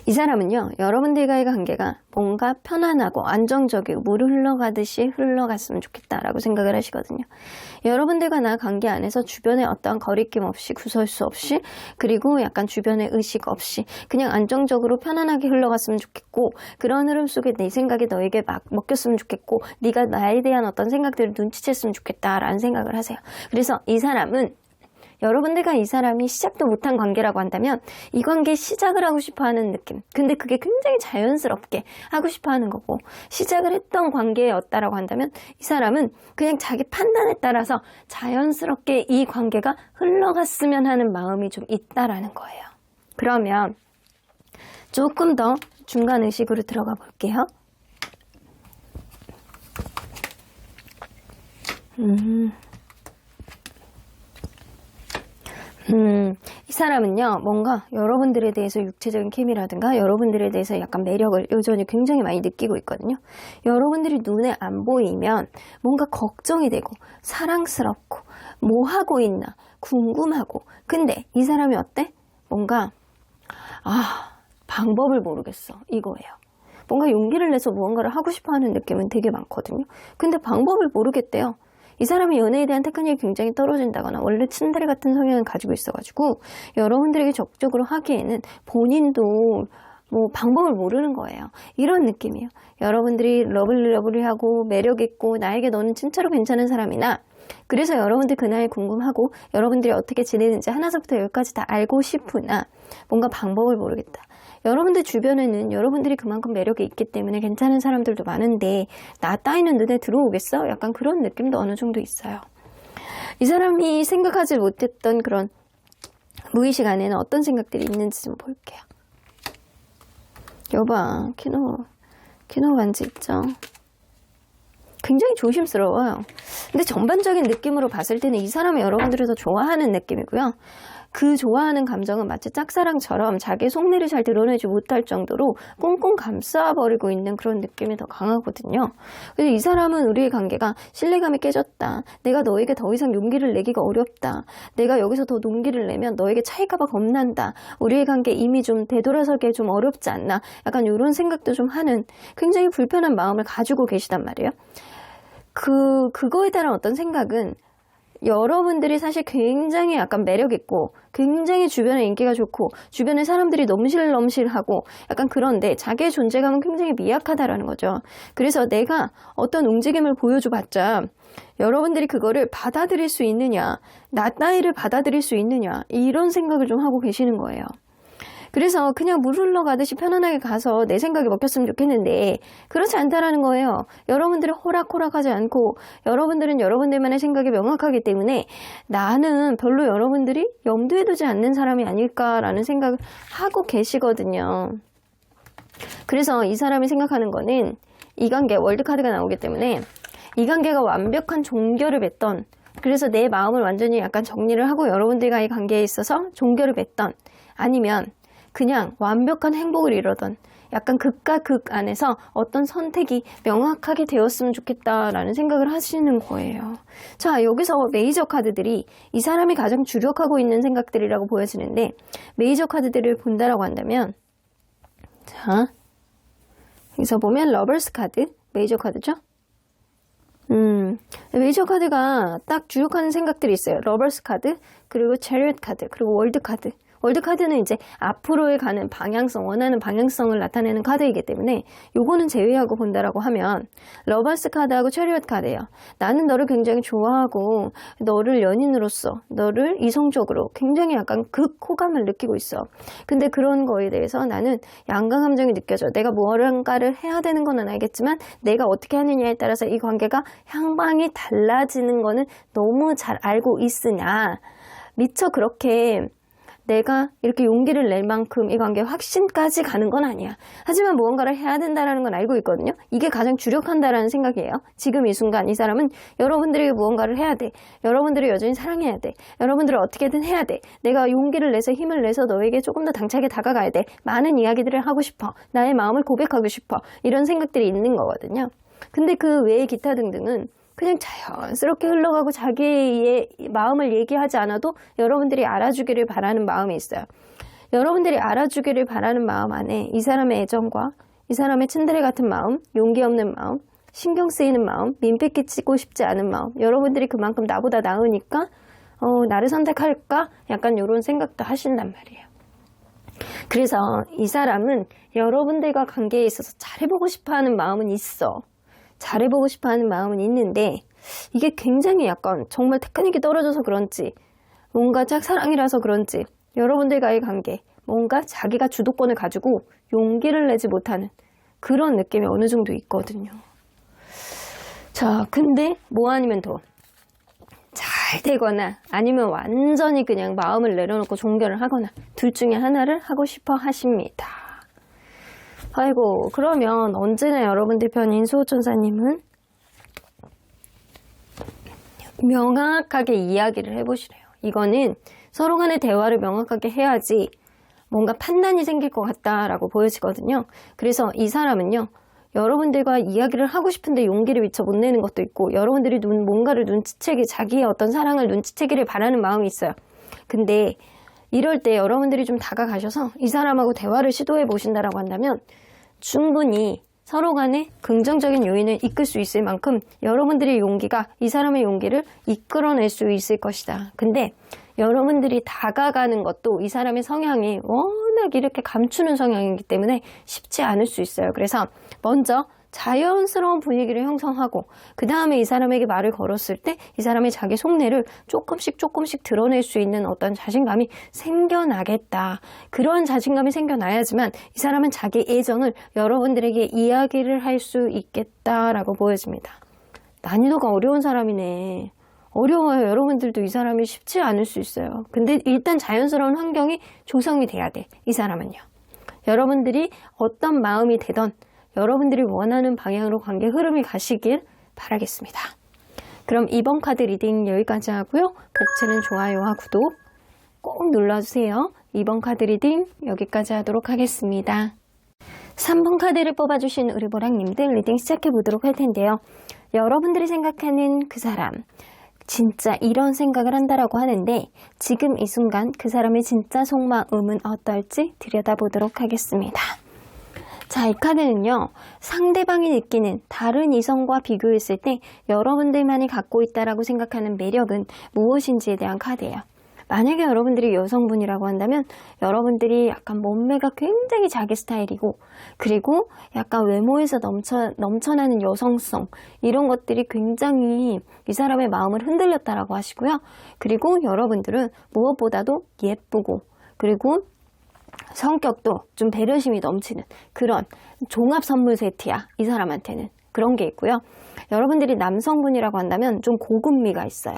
Speaker 2: 이 사람은요, 여러분들과의 관계가 뭔가 편안하고 안정적이고 물 흘러가듯이 흘러갔으면 좋겠다라고 생각을 하시거든요. 여러분들과 나 관계 안에서 주변에 어떠한 거리낌 없이, 구설수 없이, 그리고 약간 주변에 의식 없이 그냥 안정적으로 편안하게 흘러갔으면 좋겠고, 그런 흐름 속에 내 생각이 너에게 막 먹혔으면 좋겠고, 네가 나에 대한 어떤 생각들을 눈치챘으면 좋겠다라는 생각을 하세요. 그래서 이 사람은 여러분들과 이 사람이 시작도 못한 관계라고 한다면 이 관계에 시작을 하고 싶어 하는 느낌. 근데 그게 굉장히 자연스럽게 하고 싶어 하는 거고, 시작을 했던 관계였다라고 한다면 이 사람은 그냥 자기 판단에 따라서 자연스럽게 이 관계가 흘러갔으면 하는 마음이 좀 있다라는 거예요. 그러면 조금 더 중간 의식으로 들어가 볼게요. 이 사람은요, 뭔가 여러분들에 대해서 육체적인 케미라든가 여러분들에 대해서 약간 매력을 여전히 굉장히 많이 느끼고 있거든요. 여러분들이 눈에 안 보이면 뭔가 걱정이 되고 사랑스럽고 뭐 하고 있나 궁금하고, 근데 이 사람이 어때? 뭔가 방법을 모르겠어 이거예요. 뭔가 용기를 내서 무언가를 하고 싶어 하는 느낌은 되게 많거든요. 근데 방법을 모르겠대요. 이 사람이 연애에 대한 테크닉이 굉장히 떨어진다거나 원래 츤데레 같은 성향을 가지고 있어가지고 여러분들에게 적극적으로 하기에는 본인도 뭐 방법을 모르는 거예요. 이런 느낌이에요. 여러분들이 러블리하고 매력있고 나에게 너는 진짜로 괜찮은 사람이나, 그래서 여러분들 그 나이 궁금하고 여러분들이 어떻게 지내는지 하나서부터 열까지 다 알고 싶으나 뭔가 방법을 모르겠다. 여러분들 주변에는 여러분들이 그만큼 매력이 있기 때문에 괜찮은 사람들도 많은데 나 따위는 눈에 들어오겠어? 약간 그런 느낌도 어느 정도 있어요. 이 사람이 생각하지 못했던 그런 무의식 안에는 어떤 생각들이 있는지 좀 볼게요. 여봐, 키노 반지 있죠? 굉장히 조심스러워요. 근데 전반적인 느낌으로 봤을 때는 이 사람이 여러분들을 더 좋아하는 느낌이고요. 그 좋아하는 감정은 마치 짝사랑처럼 자기의 속내를 잘 드러내지 못할 정도로 꽁꽁 감싸버리고 있는 그런 느낌이 더 강하거든요. 그래서 이 사람은 우리의 관계가 신뢰감이 깨졌다. 내가 너에게 더 이상 용기를 내기가 어렵다. 내가 여기서 더 용기를 내면 너에게 차일까봐 겁난다. 우리의 관계 이미 좀 되돌아서기 좀 어렵지 않나. 약간 이런 생각도 좀 하는 굉장히 불편한 마음을 가지고 계시단 말이에요. 그거에 따른 어떤 생각은 여러분들이 사실 굉장히 약간 매력있고 굉장히 주변에 인기가 좋고 주변에 사람들이 넘실넘실하고 약간 그런데 자기의 존재감은 굉장히 미약하다라는 거죠. 그래서 내가 어떤 움직임을 보여줘봤자 여러분들이 그거를 받아들일 수 있느냐, 나 따위를 받아들일 수 있느냐, 이런 생각을 좀 하고 계시는 거예요. 그래서 그냥 물 흘러가듯이 편안하게 가서 내 생각이 먹혔으면 좋겠는데 그렇지 않다라는 거예요. 여러분들이 호락호락하지 않고 여러분들은 여러분들만의 생각이 명확하기 때문에 나는 별로 여러분들이 염두에 두지 않는 사람이 아닐까라는 생각을 하고 계시거든요. 그래서 이 사람이 생각하는 거는 이 관계, 월드카드가 나오기 때문에 이 관계가 완벽한 종결을 맺던, 그래서 내 마음을 완전히 약간 정리를 하고 여러분들과의 관계에 있어서 종결을 맺던, 아니면 그냥 완벽한 행복을 이루던, 약간 극과 극 안에서 어떤 선택이 명확하게 되었으면 좋겠다라는 생각을 하시는 거예요. 자, 여기서 메이저 카드들이 이 사람이 가장 주력하고 있는 생각들이라고 보여지는데, 메이저 카드들을 본다라고 한다면, 자, 여기서 보면 러버스 카드, 메이저 카드죠? 메이저 카드가 딱 주력하는 생각들이 있어요. 러버스 카드, 그리고 체리엇 카드, 그리고 월드 카드. 월드카드는 이제 앞으로의 가는 방향성, 원하는 방향성을 나타내는 카드이기 때문에 요거는 제외하고 본다라고 하면 러버스 카드하고 체리엇 카드예요. 나는 너를 굉장히 좋아하고 너를 연인으로서, 너를 이성적으로 굉장히 약간 극호감을 느끼고 있어. 근데 그런 거에 대해서 나는 양가 감정이 느껴져. 내가 무언가를 해야 되는 건 알겠지만 내가 어떻게 하느냐에 따라서 이 관계가 향방이 달라지는 거는 너무 잘 알고 있으냐. 미처 그렇게 내가 이렇게 용기를 낼 만큼 이 관계 확신까지 가는 건 아니야. 하지만 무언가를 해야 된다는 건 알고 있거든요. 이게 가장 주력한다라는 생각이에요. 지금 이 순간 이 사람은 여러분들에게 무언가를 해야 돼. 여러분들을 여전히 사랑해야 돼. 여러분들을 어떻게든 해야 돼. 내가 용기를 내서 힘을 내서 너에게 조금 더 당차게 다가가야 돼. 많은 이야기들을 하고 싶어. 나의 마음을 고백하고 싶어. 이런 생각들이 있는 거거든요. 근데 그 외의 기타 등등은 그냥 자연스럽게 흘러가고 자기의 마음을 얘기하지 않아도 여러분들이 알아주기를 바라는 마음이 있어요. 여러분들이 알아주기를 바라는 마음 안에 이 사람의 애정과 이 사람의 츤데레 같은 마음, 용기 없는 마음, 신경 쓰이는 마음, 민폐 끼치고 싶지 않은 마음, 여러분들이 그만큼 나보다 나으니까 나를 선택할까? 약간 이런 생각도 하신단 말이에요. 그래서 이 사람은 여러분들과 관계에 있어서 잘해보고 싶어하는 마음은 있어. 잘해보고 싶어하는 마음은 있는데 이게 굉장히 약간 정말 테크닉이 떨어져서 그런지 뭔가 짝사랑이라서 그런지 여러분들과의 관계 뭔가 자기가 주도권을 가지고 용기를 내지 못하는 그런 느낌이 어느 정도 있거든요. 자, 근데 뭐 아니면 더 잘 되거나 아니면 완전히 그냥 마음을 내려놓고 종결을 하거나 둘 중에 하나를 하고 싶어 하십니다. 아이고, 그러면 언제나 여러분들 편인 수호천사님은 명확하게 이야기를 해보시래요. 이거는 서로 간의 대화를 명확하게 해야지 뭔가 판단이 생길 것 같다라고 보여지거든요. 그래서 이 사람은요, 여러분들과 이야기를 하고 싶은데 용기를 미처 못 내는 것도 있고, 여러분들이 뭔가를 눈치채기, 자기의 어떤 사랑을 눈치채기를 바라는 마음이 있어요. 근데 이럴 때 여러분들이 좀 다가가셔서 이 사람하고 대화를 시도해 보신다라고 한다면 충분히 서로 간에 긍정적인 요인을 이끌 수 있을 만큼 여러분들의 용기가 이 사람의 용기를 이끌어낼 수 있을 것이다. 근데 여러분들이 다가가는 것도 이 사람의 성향이 워낙 이렇게 감추는 성향이기 때문에 쉽지 않을 수 있어요. 그래서 먼저 자연스러운 분위기를 형성하고 그 다음에 이 사람에게 말을 걸었을 때 이 사람의 자기 속내를 조금씩 드러낼 수 있는 어떤 자신감이 생겨나겠다. 그런 자신감이 생겨나야지만 이 사람은 자기 애정을 여러분들에게 이야기를 할 수 있겠다라고 보여집니다. 난이도가 어려운 사람이네. 어려워요. 여러분들도 이 사람이 쉽지 않을 수 있어요. 근데 일단 자연스러운 환경이 조성이 돼야 돼. 이 사람은요. 여러분들이 어떤 마음이 되던 여러분들이 원하는 방향으로 관계 흐름이 가시길 바라겠습니다. 그럼 이번 카드 리딩 여기까지 하고요. 복채는 좋아요와 구독 꼭 눌러주세요. 이번 카드 리딩 여기까지 하도록 하겠습니다. 3번 카드를 뽑아주신 우리 보랑님들 리딩 시작해 보도록 할 텐데요. 여러분들이 생각하는 그 사람, 진짜 이런 생각을 한다라고 하는데 지금 이 순간 그 사람의 진짜 속마음은 어떨지 들여다보도록 하겠습니다. 자, 이 카드는요, 상대방이 느끼는 다른 이성과 비교했을 때 여러분들만이 갖고 있다라고 생각하는 매력은 무엇인지에 대한 카드예요. 만약에 여러분들이 여성분이라고 한다면 여러분들이 약간 몸매가 굉장히 자기 스타일이고 그리고 약간 외모에서 넘쳐나는 여성성 이런 것들이 굉장히 이 사람의 마음을 흔들렸다라고 하시고요. 그리고 여러분들은 무엇보다도 예쁘고 그리고 성격도 좀 배려심이 넘치는 그런 종합 선물 세트야. 이 사람한테는 그런 게 있고요. 여러분들이 남성분이라고 한다면 좀 고급미가 있어요.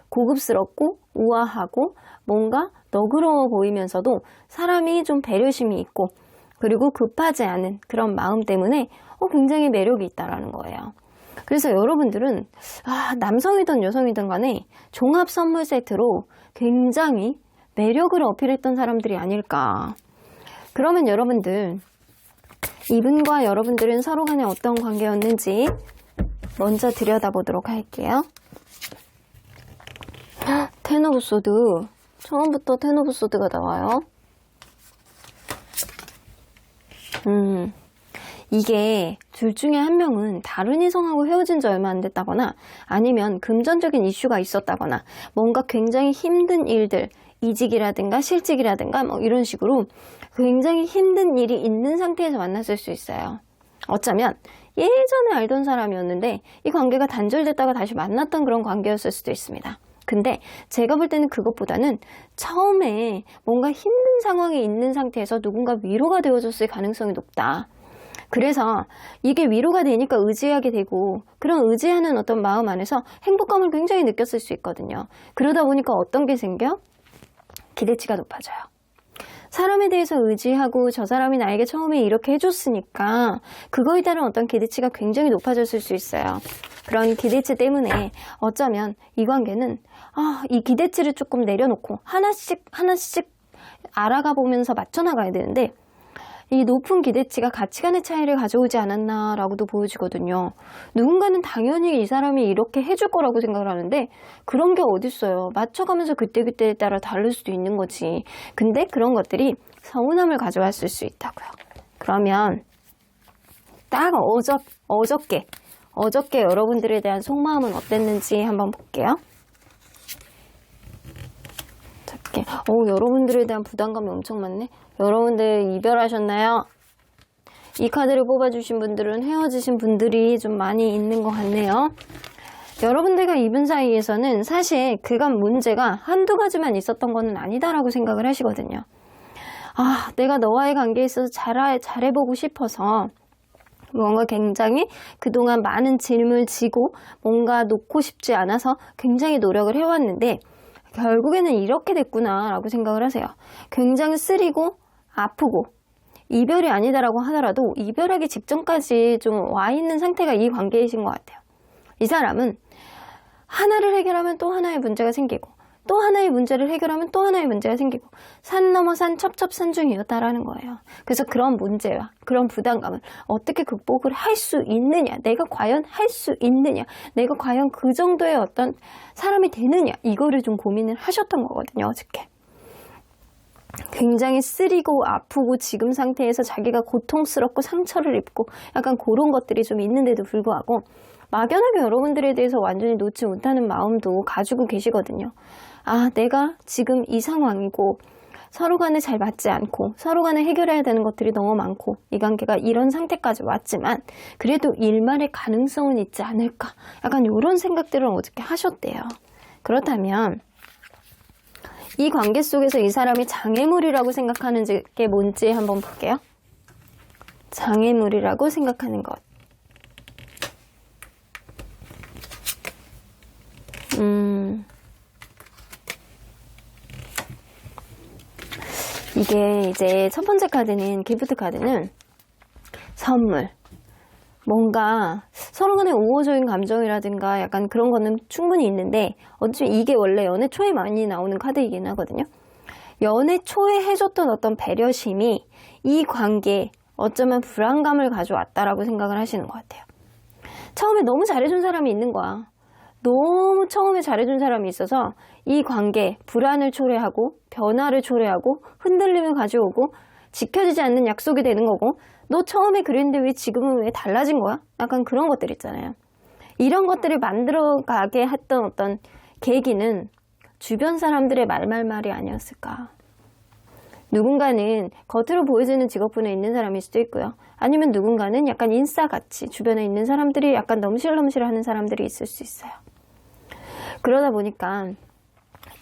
Speaker 2: 고급스럽고 우아하고 뭔가 너그러워 보이면서도 사람이 좀 배려심이 있고 그리고 급하지 않은 그런 마음 때문에 굉장히 매력이 있다라는 거예요. 그래서 여러분들은 남성이든 여성이든 간에 종합 선물 세트로 굉장히 매력을 어필했던 사람들이 아닐까. 그러면 여러분들 이분과 여러분들은 서로 간에 어떤 관계였는지 먼저 들여다보도록 할게요. 텐 오브 소드. 처음부터 텐 오브 소드가 나와요. 이게 둘 중에 한 명은 다른 이성하고 헤어진 지 얼마 안 됐다거나 아니면 금전적인 이슈가 있었다거나 뭔가 굉장히 힘든 일들, 이직이라든가 실직이라든가 뭐 이런 식으로 굉장히 힘든 일이 있는 상태에서 만났을 수 있어요. 어쩌면 예전에 알던 사람이었는데 이 관계가 단절됐다가 다시 만났던 그런 관계였을 수도 있습니다. 근데 제가 볼 때는 그것보다는 처음에 뭔가 힘든 상황이 있는 상태에서 누군가 위로가 되어줬을 가능성이 높다. 그래서 이게 위로가 되니까 의지하게 되고 그런 의지하는 어떤 마음 안에서 행복감을 굉장히 느꼈을 수 있거든요. 그러다 보니까 어떤 게 생겨? 기대치가 높아져요. 사람에 대해서 의지하고 저 사람이 나에게 처음에 이렇게 해줬으니까 그거에 따른 어떤 기대치가 굉장히 높아졌을 수 있어요. 그런 기대치 때문에 어쩌면 이 관계는 이 기대치를 조금 내려놓고 하나씩 알아가 보면서 맞춰나가야 되는데 이 높은 기대치가 가치관의 차이를 가져오지 않았나라고도 보여지거든요. 누군가는 당연히 이 사람이 이렇게 해줄 거라고 생각을 하는데 그런 게 어딨어요. 맞춰가면서 그때그때에 따라 다를 수도 있는 거지. 근데 그런 것들이 서운함을 가져왔을 수 있다고요. 그러면 딱 어저께 여러분들에 대한 속마음은 어땠는지 한번 볼게요. 여러분들에 대한 부담감이 엄청 많네. 여러분들 이별하셨나요? 이 카드를 뽑아주신 분들은 헤어지신 분들이 좀 많이 있는 것 같네요. 여러분들과 이분 사이에서는 사실 그간 문제가 한두 가지만 있었던 건 아니다라고 생각을 하시거든요. 내가 너와의 관계에 있어서 잘해보고 싶어서 뭔가 굉장히 그동안 많은 짐을 지고 뭔가 놓고 싶지 않아서 굉장히 노력을 해왔는데 결국에는 이렇게 됐구나 라고 생각을 하세요. 굉장히 쓰리고 아프고 이별이 아니다라고 하더라도 이별하기 직전까지 좀 와 있는 상태가 이 관계이신 것 같아요. 이 사람은 하나를 해결하면 또 하나의 문제가 생기고 또 하나의 문제를 해결하면 또 하나의 문제가 생기고 산 넘어 산 첩첩산중이었다라는 거예요. 그래서 그런 문제와 그런 부담감을 어떻게 극복을 할 수 있느냐, 내가 과연 할 수 있느냐, 내가 과연 그 정도의 어떤 사람이 되느냐, 이거를 좀 고민을 하셨던 거거든요, 어저께. 굉장히 쓰리고 아프고 지금 상태에서 자기가 고통스럽고 상처를 입고 약간 그런 것들이 좀 있는데도 불구하고 막연하게 여러분들에 대해서 완전히 놓지 못하는 마음도 가지고 계시거든요. 내가 지금 이 상황이고 서로 간에 잘 맞지 않고 서로 간에 해결해야 되는 것들이 너무 많고 이 관계가 이런 상태까지 왔지만 그래도 일말의 가능성은 있지 않을까, 약간 이런 생각들을 어저께 하셨대요. 그렇다면 이 관계 속에서 이 사람이 장애물이라고 생각하는 게 뭔지 한번 볼게요. 장애물이라고 생각하는 것. 이게 이제 첫 번째 카드는 기프트 카드는 선물, 뭔가 서로 간에 우호적인 감정이라든가 약간 그런 거는 충분히 있는데 어차피 이게 원래 연애 초에 많이 나오는 카드이긴 하거든요. 연애 초에 해줬던 어떤 배려심이 이 관계에 어쩌면 불안감을 가져왔다라고 생각을 하시는 것 같아요. 처음에 너무 잘해준 사람이 있는 거야. 너무 처음에 잘해준 사람이 있어서 이 관계 불안을 초래하고 변화를 초래하고 흔들림을 가져오고 지켜지지 않는 약속이 되는 거고, 너 처음에 그랬는데 왜 지금은 왜 달라진 거야? 약간 그런 것들 있잖아요. 이런 것들을 만들어가게 했던 어떤 계기는 주변 사람들의 말이 아니었을까. 누군가는 겉으로 보여지는 직업군에 있는 사람일 수도 있고요. 아니면 누군가는 약간 인싸같이 주변에 있는 사람들이 약간 넘실넘실하는 사람들이 있을 수 있어요. 그러다 보니까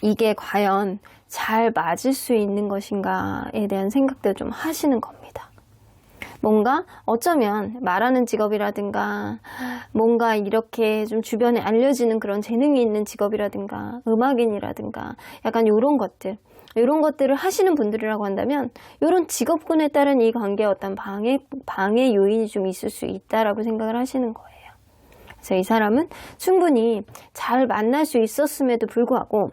Speaker 2: 이게 과연 잘 맞을 수 있는 것인가에 대한 생각도 좀 하시는 겁니다. 뭔가 어쩌면 말하는 직업이라든가 뭔가 이렇게 좀 주변에 알려지는 그런 재능이 있는 직업이라든가 음악인이라든가 약간 이런 것들을 하시는 분들이라고 한다면 이런 직업군에 따른 이 관계에 어떤 방해 요인이 좀 있을 수 있다라고 생각을 하시는 거예요. 그래서 이 사람은 충분히 잘 만날 수 있었음에도 불구하고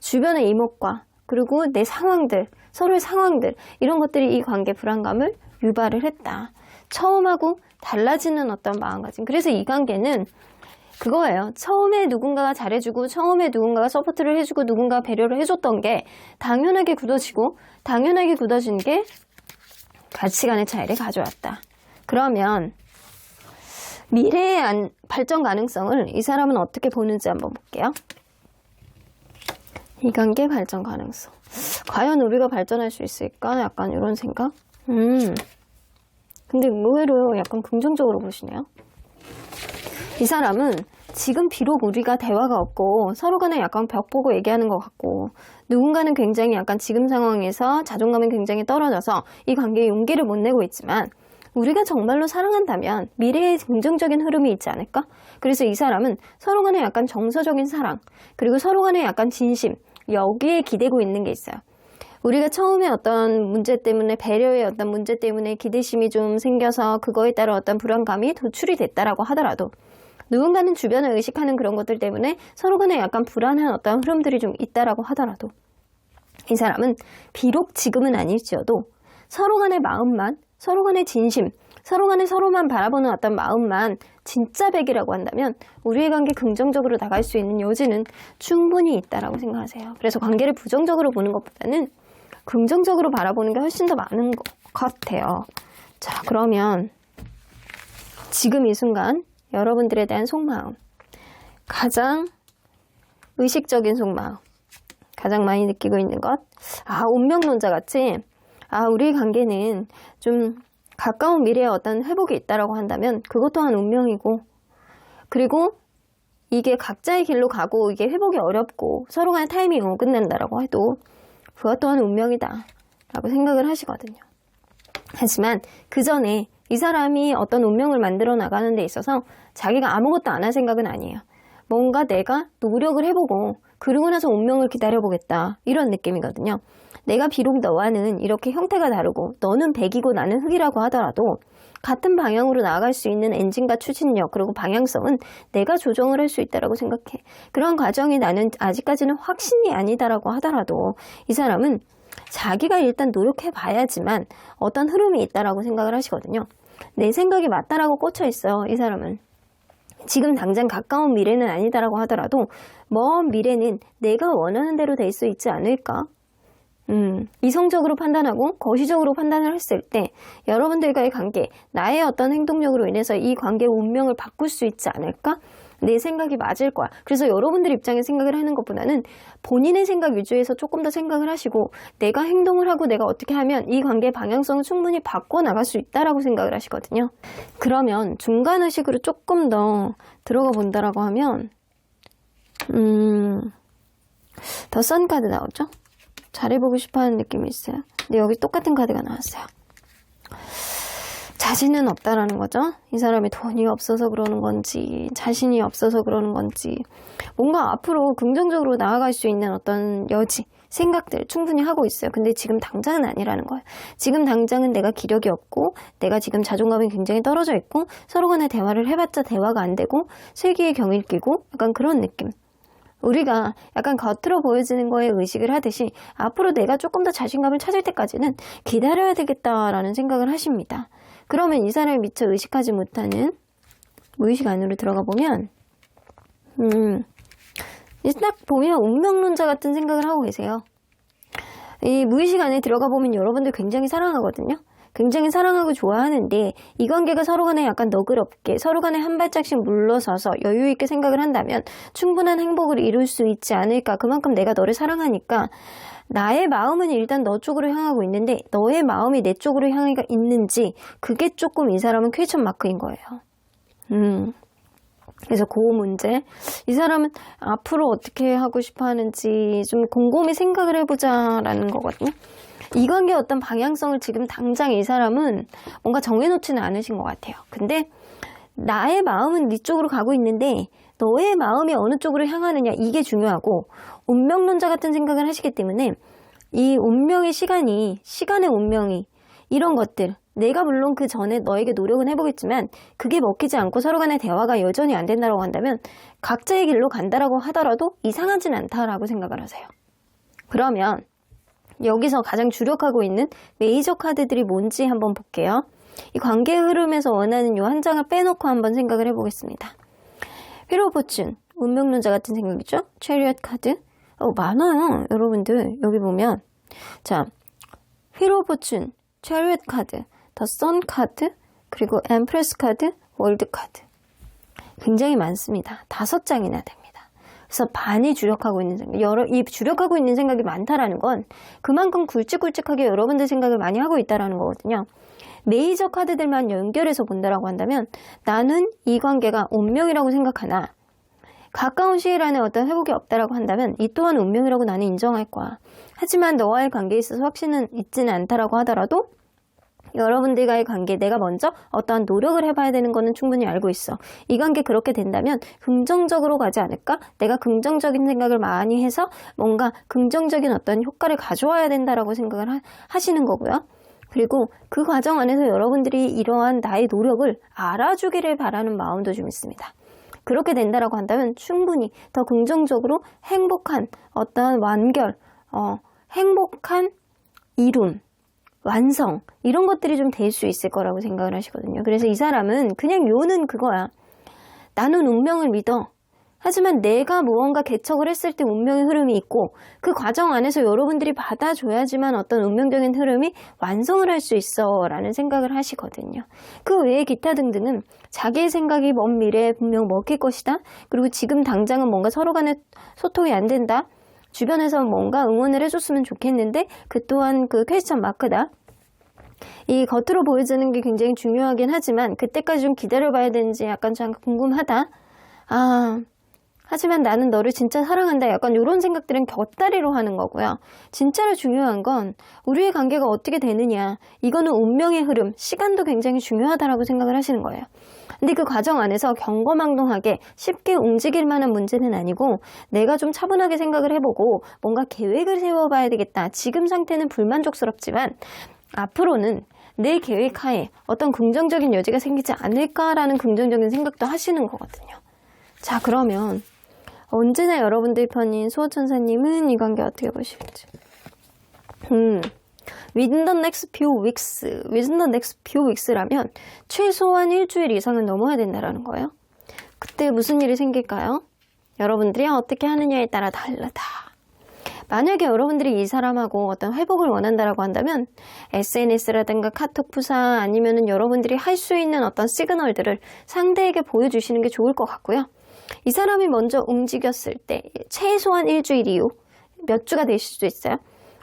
Speaker 2: 주변의 이목과 그리고 내 상황들, 서로의 상황들, 이런 것들이 이 관계 불안감을 유발을 했다. 처음하고 달라지는 어떤 마음가짐. 그래서 이 관계는 그거예요. 처음에 누군가가 잘해주고 처음에 누군가가 서포트를 해주고 누군가가 배려를 해줬던 게 당연하게 굳어지고 당연하게 굳어진 게 가치관의 차이를 가져왔다. 그러면 미래의 발전 가능성을 이 사람은 어떻게 보는지 한번 볼게요. 이 관계 발전 가능성. 과연 우리가 발전할 수 있을까? 약간 이런 생각? 근데 의외로 약간 긍정적으로 보시네요. 이 사람은 지금 비록 우리가 대화가 없고 서로 간에 약간 벽 보고 얘기하는 것 같고 누군가는 굉장히 약간 지금 상황에서 자존감이 굉장히 떨어져서 이 관계에 용기를 못 내고 있지만 우리가 정말로 사랑한다면 미래에 긍정적인 흐름이 있지 않을까? 그래서 이 사람은 서로 간에 약간 정서적인 사랑, 그리고 서로 간에 약간 진심, 여기에 기대고 있는 게 있어요. 우리가 처음에 어떤 문제 때문에 배려의 어떤 문제 때문에 기대심이 좀 생겨서 그거에 따른 어떤 불안감이 도출이 됐다라고 하더라도 누군가는 주변을 의식하는 그런 것들 때문에 서로 간에 약간 불안한 어떤 흐름들이 좀 있다라고 하더라도 이 사람은 비록 지금은 아닐지어도 서로 간의 마음만 서로 간의 진심, 서로 간에 서로만 바라보는 어떤 마음만 진짜 100이라고 한다면 우리의 관계 긍정적으로 나갈 수 있는 여지는 충분히 있다라고 생각하세요. 그래서 관계를 부정적으로 보는 것보다는 긍정적으로 바라보는 게 훨씬 더 많은 것 같아요. 자, 그러면 지금 이 순간 여러분들에 대한 속마음, 가장 의식적인 속마음, 가장 많이 느끼고 있는 것, 운명론자 같이 우리 관계는 좀 가까운 미래에 어떤 회복이 있다라고 한다면 그것 또한 운명이고, 그리고 이게 각자의 길로 가고 이게 회복이 어렵고 서로 간의 타이밍이 못 끝난다라고 해도 그것 또한 운명이다 라고 생각을 하시거든요. 하지만 그 전에 이 사람이 어떤 운명을 만들어 나가는 데 있어서 자기가 아무것도 안 할 생각은 아니에요. 뭔가 내가 노력을 해보고 그러고 나서 운명을 기다려보겠다, 이런 느낌이거든요. 내가 비록 너와는 이렇게 형태가 다르고 너는 100이고 나는 흙이라고 하더라도 같은 방향으로 나아갈 수 있는 엔진과 추진력, 그리고 방향성은 내가 조정을 할 수 있다고 생각해. 그런 과정이 나는 아직까지는 확신이 아니다라고 하더라도 이 사람은 자기가 일단 노력해 봐야지만 어떤 흐름이 있다라고 생각을 하시거든요. 내 생각이 맞다라고 꽂혀 있어요, 이 사람은. 지금 당장 가까운 미래는 아니다라고 하더라도 먼 미래는 내가 원하는 대로 될 수 있지 않을까? 이성적으로 판단하고 거시적으로 판단을 했을 때 여러분들과의 관계, 나의 어떤 행동력으로 인해서 이 관계의 운명을 바꿀 수 있지 않을까? 내 생각이 맞을 거야. 그래서 여러분들 입장에 생각을 하는 것보다는 본인의 생각 위주에서 조금 더 생각을 하시고 내가 행동을 하고 내가 어떻게 하면 이 관계의 방향성을 충분히 바꿔나갈 수 있다라고 생각을 하시거든요. 그러면 중간의식으로 조금 더 들어가 본다라고 하면 더 선 카드 나오죠? 잘해보고 싶어하는 느낌이 있어요. 근데 여기 똑같은 카드가 나왔어요. 자신은 없다라는 거죠. 이 사람이 돈이 없어서 그러는 건지, 자신이 없어서 그러는 건지, 뭔가 앞으로 긍정적으로 나아갈 수 있는 어떤 여지, 생각들 충분히 하고 있어요. 근데 지금 당장은 아니라는 거예요. 지금 당장은 내가 기력이 없고, 내가 지금 자존감이 굉장히 떨어져 있고, 서로 간에 대화를 해봤자 대화가 안 되고, 슬기의 경을 끼고, 약간 그런 느낌. 우리가 약간 겉으로 보여지는 거에 의식을 하듯이 앞으로 내가 조금 더 자신감을 찾을 때까지는 기다려야 되겠다라는 생각을 하십니다. 그러면 이 사람이 미처 의식하지 못하는 무의식 안으로 들어가 보면 딱 보면 운명론자 같은 생각을 하고 계세요. 이 무의식 안에 들어가 보면 여러분들 굉장히 사랑하거든요. 굉장히 사랑하고 좋아하는데 이 관계가 서로 간에 약간 너그럽게 서로 간에 한 발짝씩 물러서서 여유 있게 생각을 한다면 충분한 행복을 이룰 수 있지 않을까. 그만큼 내가 너를 사랑하니까 나의 마음은 일단 너 쪽으로 향하고 있는데 너의 마음이 내 쪽으로 향해 있는지, 그게 조금 이 사람은 퀘스천 마크인 거예요. 그래서 그 문제, 이 사람은 앞으로 어떻게 하고 싶어 하는지 좀 곰곰이 생각을 해보자라는 거거든요. 이 관계의 어떤 방향성을 지금 당장 이 사람은 뭔가 정해놓지는 않으신 것 같아요. 근데 나의 마음은 네 쪽으로 가고 있는데 너의 마음이 어느 쪽으로 향하느냐, 이게 중요하고, 운명론자 같은 생각을 하시기 때문에 이 운명의 시간의 운명이, 이런 것들, 내가 물론 그 전에 너에게 노력은 해보겠지만 그게 먹히지 않고 서로 간의 대화가 여전히 안 된다고 한다면 각자의 길로 간다라고 하더라도 이상하진 않다라고 생각을 하세요. 그러면 여기서 가장 주력하고 있는 메이저 카드들이 뭔지 한번 볼게요. 이 관계의 흐름에서 원하는 이 한 장을 빼놓고 한번 생각을 해보겠습니다. 휠 오브 포춘, 운명론자 같은 생각이죠. 체리엇 카드, 많아요 여러분들. 여기 보면 자, 휠 오브 포춘, 체리엇 카드, 더 선 카드, 그리고 엠프레스 카드, 월드 카드, 굉장히 많습니다. 5장이나 됩니다. 그래서 반이 주력하고 있는 생각, 이 주력하고 있는 생각이 많다라는 건 그만큼 굵직굵직하게 여러분들 생각을 많이 하고 있다라는 거거든요. 메이저 카드들만 연결해서 본다라고 한다면 나는 이 관계가 운명이라고 생각하나, 가까운 시일 안에 어떤 회복이 없다라고 한다면 이 또한 운명이라고 나는 인정할 거야. 하지만 너와의 관계에 있어서 확신은 있지는 않다라고 하더라도 여러분들과의 관계, 내가 먼저 어떠한 노력을 해봐야 되는 거는 충분히 알고 있어. 이 관계 그렇게 된다면 긍정적으로 가지 않을까? 내가 긍정적인 생각을 많이 해서 뭔가 긍정적인 어떤 효과를 가져와야 된다라고 생각을 하시는 거고요. 그리고 그 과정 안에서 여러분들이 이러한 나의 노력을 알아주기를 바라는 마음도 좀 있습니다. 그렇게 된다라고 한다면 충분히 더 긍정적으로 행복한 어떤 완결, 행복한 이룸, 완성 이런 것들이 좀 될 수 있을 거라고 생각을 하시거든요. 그래서 이 사람은 그냥 요는 그거야. 나는 운명을 믿어. 하지만 내가 무언가 개척을 했을 때 운명의 흐름이 있고 그 과정 안에서 여러분들이 받아줘야지만 어떤 운명적인 흐름이 완성을 할 수 있어 라는 생각을 하시거든요. 그 외에 기타 등등은 자기의 생각이 먼 미래에 분명 먹힐 것이다. 그리고 지금 당장은 뭔가 서로 간에 소통이 안 된다. 주변에서 뭔가 응원을 해줬으면 좋겠는데 그 또한 그 퀘스천 마크다. 이 겉으로 보여지는 게 굉장히 중요하긴 하지만 그때까지 좀 기다려봐야 되는지 약간 좀 궁금하다. 하지만 나는 너를 진짜 사랑한다. 약간 이런 생각들은 곁다리로 하는 거고요. 진짜로 중요한 건 우리의 관계가 어떻게 되느냐. 이거는 운명의 흐름, 시간도 굉장히 중요하다라고 생각을 하시는 거예요. 근데 그 과정 안에서 경거망동하게 쉽게 움직일 만한 문제는 아니고 내가 좀 차분하게 생각을 해보고 뭔가 계획을 세워봐야 되겠다. 지금 상태는 불만족스럽지만 앞으로는 내 계획 하에 어떤 긍정적인 여지가 생기지 않을까라는 긍정적인 생각도 하시는 거거든요. 자, 그러면 언제나 여러분들 편인 수호천사님은 이 관계 어떻게 보시겠지? Within the next few weeks라면 최소한 일주일 이상은 넘어야 된다라는 거예요. 그때 무슨 일이 생길까요? 여러분들이 어떻게 하느냐에 따라 다르다. 만약에 여러분들이 이 사람하고 어떤 회복을 원한다라고 한다면 SNS라든가 카톡 푸사 아니면은 여러분들이 할 수 있는 어떤 시그널들을 상대에게 보여주시는 게 좋을 것 같고요. 이 사람이 먼저 움직였을 때 최소한 일주일 이후 몇 주가 되실 수도 있어요.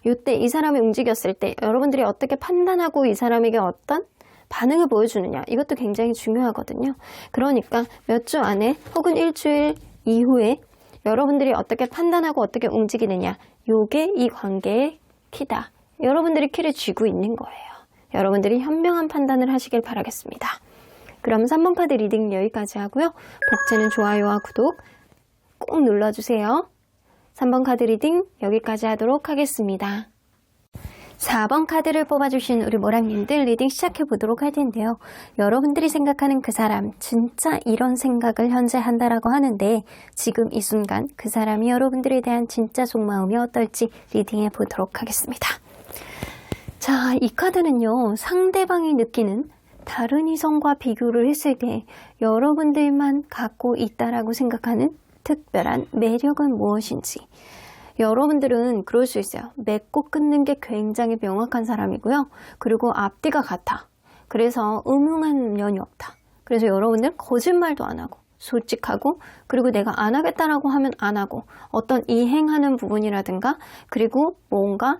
Speaker 2: 이때 이 사람이 움직였을 때 여러분들이 어떻게 판단하고 이 사람에게 어떤 반응을 보여주느냐 이것도 굉장히 중요하거든요. 그러니까 몇 주 안에 혹은 일주일 이후에 여러분들이 어떻게 판단하고 어떻게 움직이느냐 요게 이 관계의 키다. 여러분들이 키를 쥐고 있는 거예요. 여러분들이 현명한 판단을 하시길 바라겠습니다. 그럼 3번 카드 리딩 여기까지 하고요. 복제는 좋아요와 구독 꼭 눌러주세요. 3번 카드 리딩 여기까지 하도록 하겠습니다. 4번 카드를 뽑아주신 우리 모랑님들 리딩 시작해보도록 할 텐데요. 여러분들이 생각하는 그 사람 진짜 이런 생각을 현재 한다라고 하는데 지금 이 순간 그 사람이 여러분들에 대한 진짜 속마음이 어떨지 리딩해보도록 하겠습니다. 자, 이 카드는요. 상대방이 느끼는 다른 이성과 비교를 했을 때 여러분들만 갖고 있다라고 생각하는 특별한 매력은 무엇인지 여러분들은 그럴 수 있어요. 맺고 끊는 게 굉장히 명확한 사람이고요. 그리고 앞뒤가 같아. 그래서 음흉한 면이 없다. 그래서 여러분들 거짓말도 안 하고 솔직하고 그리고 내가 안 하겠다라고 하면 안 하고 어떤 이행하는 부분이라든가 그리고 뭔가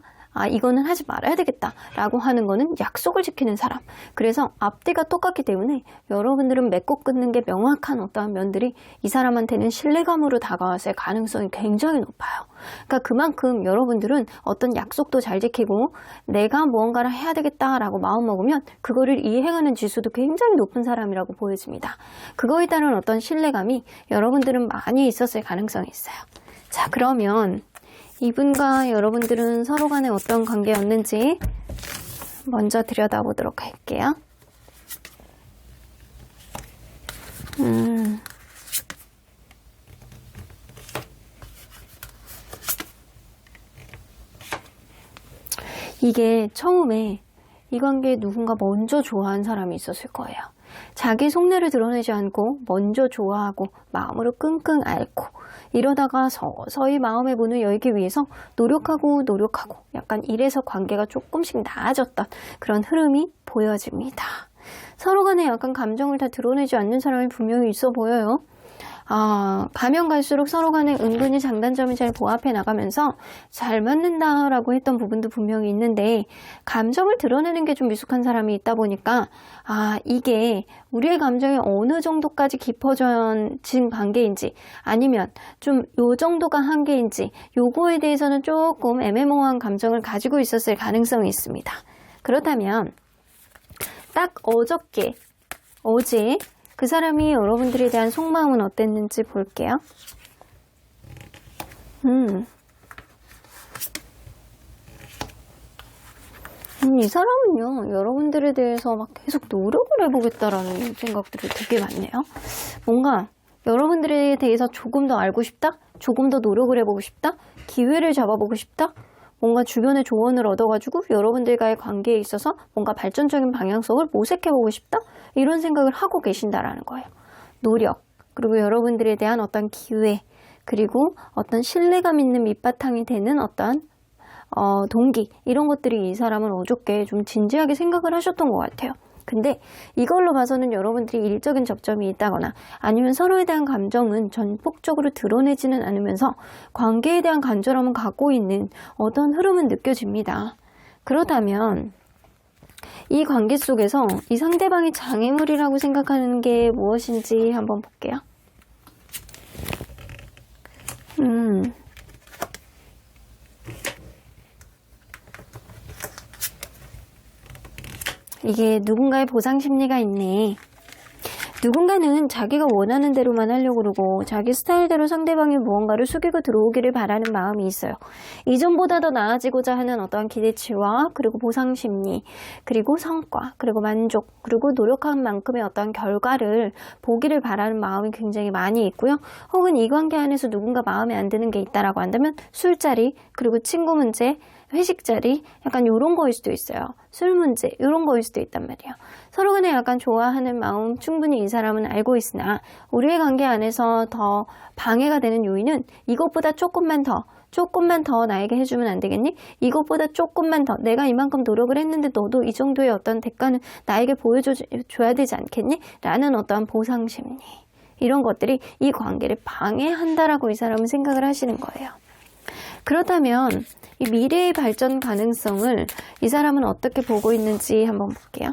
Speaker 2: 이거는 하지 말아야 되겠다 라고 하는 거는 약속을 지키는 사람. 그래서 앞뒤가 똑같기 때문에 여러분들은 맺고 끊는 게 명확한 어떠한 면들이 이 사람한테는 신뢰감으로 다가왔을 가능성이 굉장히 높아요. 그러니까 그만큼 여러분들은 어떤 약속도 잘 지키고 내가 무언가를 해야 되겠다라고 마음먹으면 그거를 이행하는 지수도 굉장히 높은 사람이라고 보여집니다. 그거에 따른 어떤 신뢰감이 여러분들은 많이 있었을 가능성이 있어요. 자, 그러면 이분과 여러분들은 서로 간에 어떤 관계였는지 먼저 들여다보도록 할게요. 이게 처음에 이 관계에 누군가 먼저 좋아한 사람이 있었을 거예요. 자기 속내를 드러내지 않고 먼저 좋아하고 마음으로 끙끙 앓고 이러다가 서서히 마음의 문을 열기 위해서 노력하고 약간 이래서 관계가 조금씩 나아졌던 그런 흐름이 보여집니다. 서로 간에 약간 감정을 다 드러내지 않는 사람이 분명히 있어 보여요. 가면 갈수록 서로 간에 은근히 장단점이 잘 보합해 나가면서 잘 맞는다라고 했던 부분도 분명히 있는데 감정을 드러내는 게 좀 미숙한 사람이 있다 보니까 이게 우리의 감정이 어느 정도까지 깊어진 관계인지 아니면 좀 요 정도가 한계인지 요거에 대해서는 조금 애매모호한 감정을 가지고 있었을 가능성이 있습니다. 그렇다면 딱 어제 그 사람이 여러분들에 대한 속마음은 어땠는지 볼게요. 이 사람은요, 여러분들에 대해서 막 계속 노력을 해보겠다라는 생각들이 되게 많네요. 뭔가 여러분들에 대해서 조금 더 알고 싶다? 조금 더 노력을 해보고 싶다? 기회를 잡아보고 싶다? 뭔가 주변의 조언을 얻어가지고 여러분들과의 관계에 있어서 뭔가 발전적인 방향성을 모색해보고 싶다? 이런 생각을 하고 계신다라는 거예요. 노력, 그리고 여러분들에 대한 어떤 기회, 그리고 어떤 신뢰감 있는 밑바탕이 되는 어떤 동기, 이런 것들이 이 사람은 어저께 좀 진지하게 생각을 하셨던 것 같아요. 근데 이걸로 봐서는 여러분들이 일적인 접점이 있다거나 아니면 서로에 대한 감정은 전폭적으로 드러내지는 않으면서 관계에 대한 간절함은 갖고 있는 어떤 흐름은 느껴집니다. 그렇다면 이 관계 속에서 이 상대방이 장애물이라고 생각하는 게 무엇인지 한번 볼게요. 이게 누군가의 보상 심리가 있네. 누군가는 자기가 원하는 대로만 하려고 그러고 자기 스타일대로 상대방이 무언가를 숙이고 들어오기를 바라는 마음이 있어요. 이전보다 더 나아지고자 하는 어떠한 기대치와 그리고 보상 심리, 그리고 성과, 그리고 만족, 그리고 노력한 만큼의 어떠한 결과를 보기를 바라는 마음이 굉장히 많이 있고요. 혹은 이 관계 안에서 누군가 마음에 안 드는 게 있다라고 한다면 술자리, 그리고 친구 문제, 회식 자리, 약간 요런 거일 수도 있어요. 술 문제, 요런 거일 수도 있단 말이에요. 서로 간에 약간 좋아하는 마음 충분히 이 사람은 알고 있으나 우리의 관계 안에서 더 방해가 되는 요인은 이것보다 조금만 더 나에게 해주면 안 되겠니? 이것보다 조금만 더 내가 이만큼 노력을 했는데 너도 이 정도의 어떤 대가는 나에게 보여줘야 되지 않겠니? 라는 어떠한 보상 심리, 이런 것들이 이 관계를 방해한다라고 이 사람은 생각을 하시는 거예요. 그렇다면 이 미래의 발전 가능성을 이 사람은 어떻게 보고 있는지 한번 볼게요.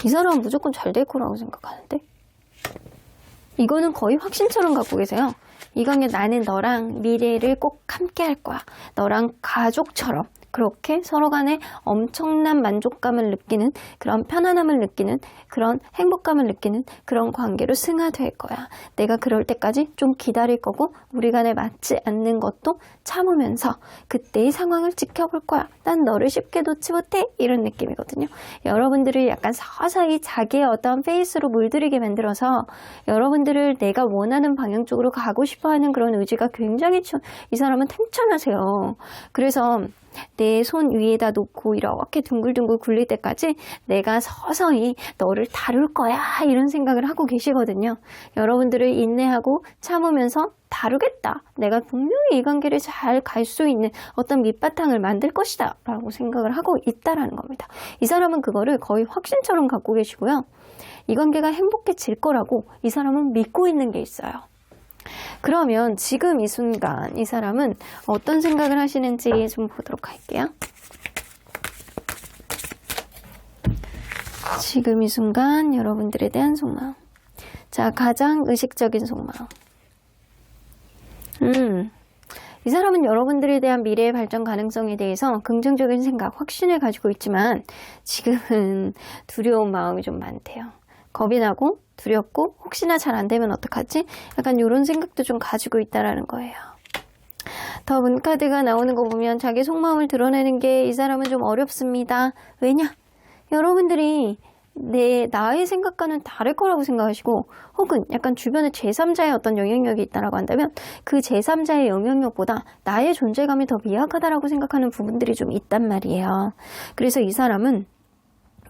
Speaker 2: 이 사람은 무조건 잘 될 거라고 생각하는데? 이거는 거의 확신처럼 갖고 계세요. 이 관계 나는 너랑 미래를 꼭 함께 할 거야. 너랑 가족처럼. 그렇게 서로 간에 엄청난 만족감을 느끼는, 그런 편안함을 느끼는, 그런 행복감을 느끼는 그런 관계로 승화될 거야. 내가 그럴 때까지 좀 기다릴 거고 우리 간에 맞지 않는 것도 참으면서 그때의 상황을 지켜볼 거야. 난 너를 쉽게 놓지 못해. 이런 느낌이거든요. 여러분들을 약간 서서히 자기의 어떤 페이스로 물들이게 만들어서 여러분들을 내가 원하는 방향 쪽으로 가고 싶어하는 그런 의지가 굉장히 이 사람은 탱천하세요. 그래서 내 손 위에다 놓고 이렇게 둥글둥글 굴릴 때까지 내가 서서히 너를 다룰 거야, 이런 생각을 하고 계시거든요. 여러분들을 인내하고 참으면서 다루겠다. 내가 분명히 이 관계를 잘 갈 수 있는 어떤 밑바탕을 만들 것이다 라고 생각을 하고 있다라는 겁니다. 이 사람은 그거를 거의 확신처럼 갖고 계시고요. 이 관계가 행복해질 거라고 이 사람은 믿고 있는 게 있어요. 그러면 지금 이 순간 이 사람은 어떤 생각을 하시는지 좀 보도록 할게요. 지금 이 순간 여러분들에 대한 속마음. 자, 가장 의식적인 속마음. 이 사람은 여러분들에 대한 미래의 발전 가능성에 대해서 긍정적인 생각, 확신을 가지고 있지만 지금은 두려운 마음이 좀 많대요. 겁이 나고 두렵고 혹시나 잘 안 되면 어떡하지? 약간 이런 생각도 좀 가지고 있다라는 거예요. 더 문카드가 나오는 거 보면 자기 속마음을 드러내는 게 이 사람은 좀 어렵습니다. 왜냐? 여러분들이 나의 생각과는 다를 거라고 생각하시고 혹은 약간 주변에 제3자의 어떤 영향력이 있다라고 한다면 그 제3자의 영향력보다 나의 존재감이 더 미약하다라고 생각하는 부분들이 좀 있단 말이에요. 그래서 이 사람은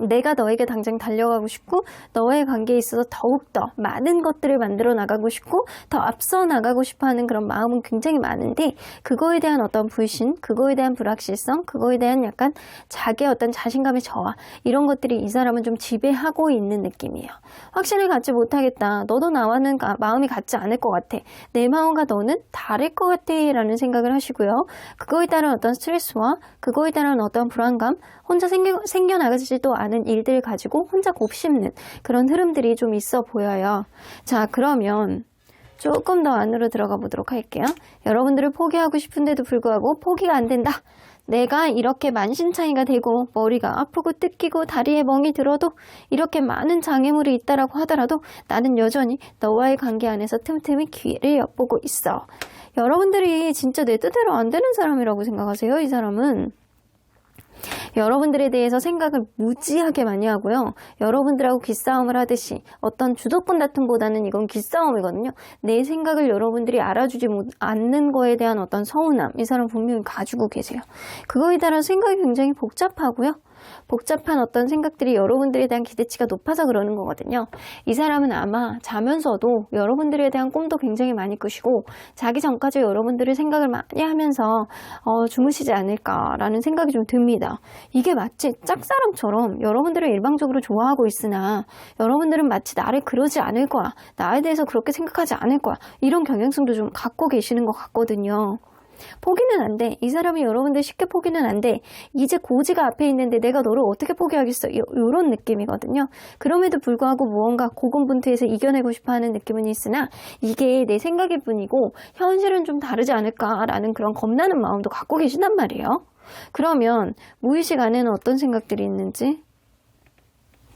Speaker 2: 내가 너에게 당장 달려가고 싶고 너의 관계에 있어서 더욱더 많은 것들을 만들어 나가고 싶고 더 앞서 나가고 싶어하는 그런 마음은 굉장히 많은데 그거에 대한 어떤 불신, 그거에 대한 불확실성, 그거에 대한 약간 자기의 어떤 자신감의 저하, 이런 것들이 이 사람은 좀 지배하고 있는 느낌이에요. 확신을 갖지 못하겠다. 너도 나와는 마음이 같지 않을 것 같아. 내 마음과 너는 다를 것 같아 라는 생각을 하시고요. 그거에 따른 어떤 스트레스와 그거에 따른 어떤 불안감, 혼자 생겨나가지도 않은 일들 가지고 혼자 곱씹는 그런 흐름들이 좀 있어 보여요. 자, 그러면 조금 더 안으로 들어가 보도록 할게요. 여러분들을 포기하고 싶은데도 불구하고 포기가 안 된다. 내가 이렇게 만신창이가 되고 머리가 아프고 뜯기고 다리에 멍이 들어도 이렇게 많은 장애물이 있다라고 하더라도 나는 여전히 너와의 관계 안에서 틈틈이 기회를 엿보고 있어. 여러분들이 진짜 내 뜻대로 안 되는 사람이라고 생각하세요? 이 사람은. 여러분들에 대해서 생각을 무지하게 많이 하고요. 여러분들하고 기싸움을 하듯이 어떤 주도권 다툼보다는 이건 기싸움이거든요. 내 생각을 여러분들이 알아주지 않는 거에 대한 어떤 서운함, 이 사람 분명히 가지고 계세요. 그거에 따라 생각이 굉장히 복잡하고요. 복잡한 어떤 생각들이 여러분들에 대한 기대치가 높아서 그러는 거거든요. 이 사람은 아마 자면서도 여러분들에 대한 꿈도 굉장히 많이 꾸시고 자기 전까지 여러분들의 생각을 많이 하면서 주무시지 않을까라는 생각이 좀 듭니다. 이게 마치 짝사랑처럼 여러분들을 일방적으로 좋아하고 있으나 여러분들은 마치 나를 그러지 않을 거야, 나에 대해서 그렇게 생각하지 않을 거야, 이런 경향성도 좀 갖고 계시는 것 같거든요. 포기는 안 돼. 이 사람이 여러분들 쉽게 포기는 안 돼. 이제 고지가 앞에 있는데 내가 너를 어떻게 포기하겠어. 이런 느낌이거든요. 그럼에도 불구하고 무언가 고군분투해서 이겨내고 싶어하는 느낌은 있으나 이게 내 생각일 뿐이고 현실은 좀 다르지 않을까라는 그런 겁나는 마음도 갖고 계신단 말이에요. 그러면 무의식 안에는 어떤 생각들이 있는지,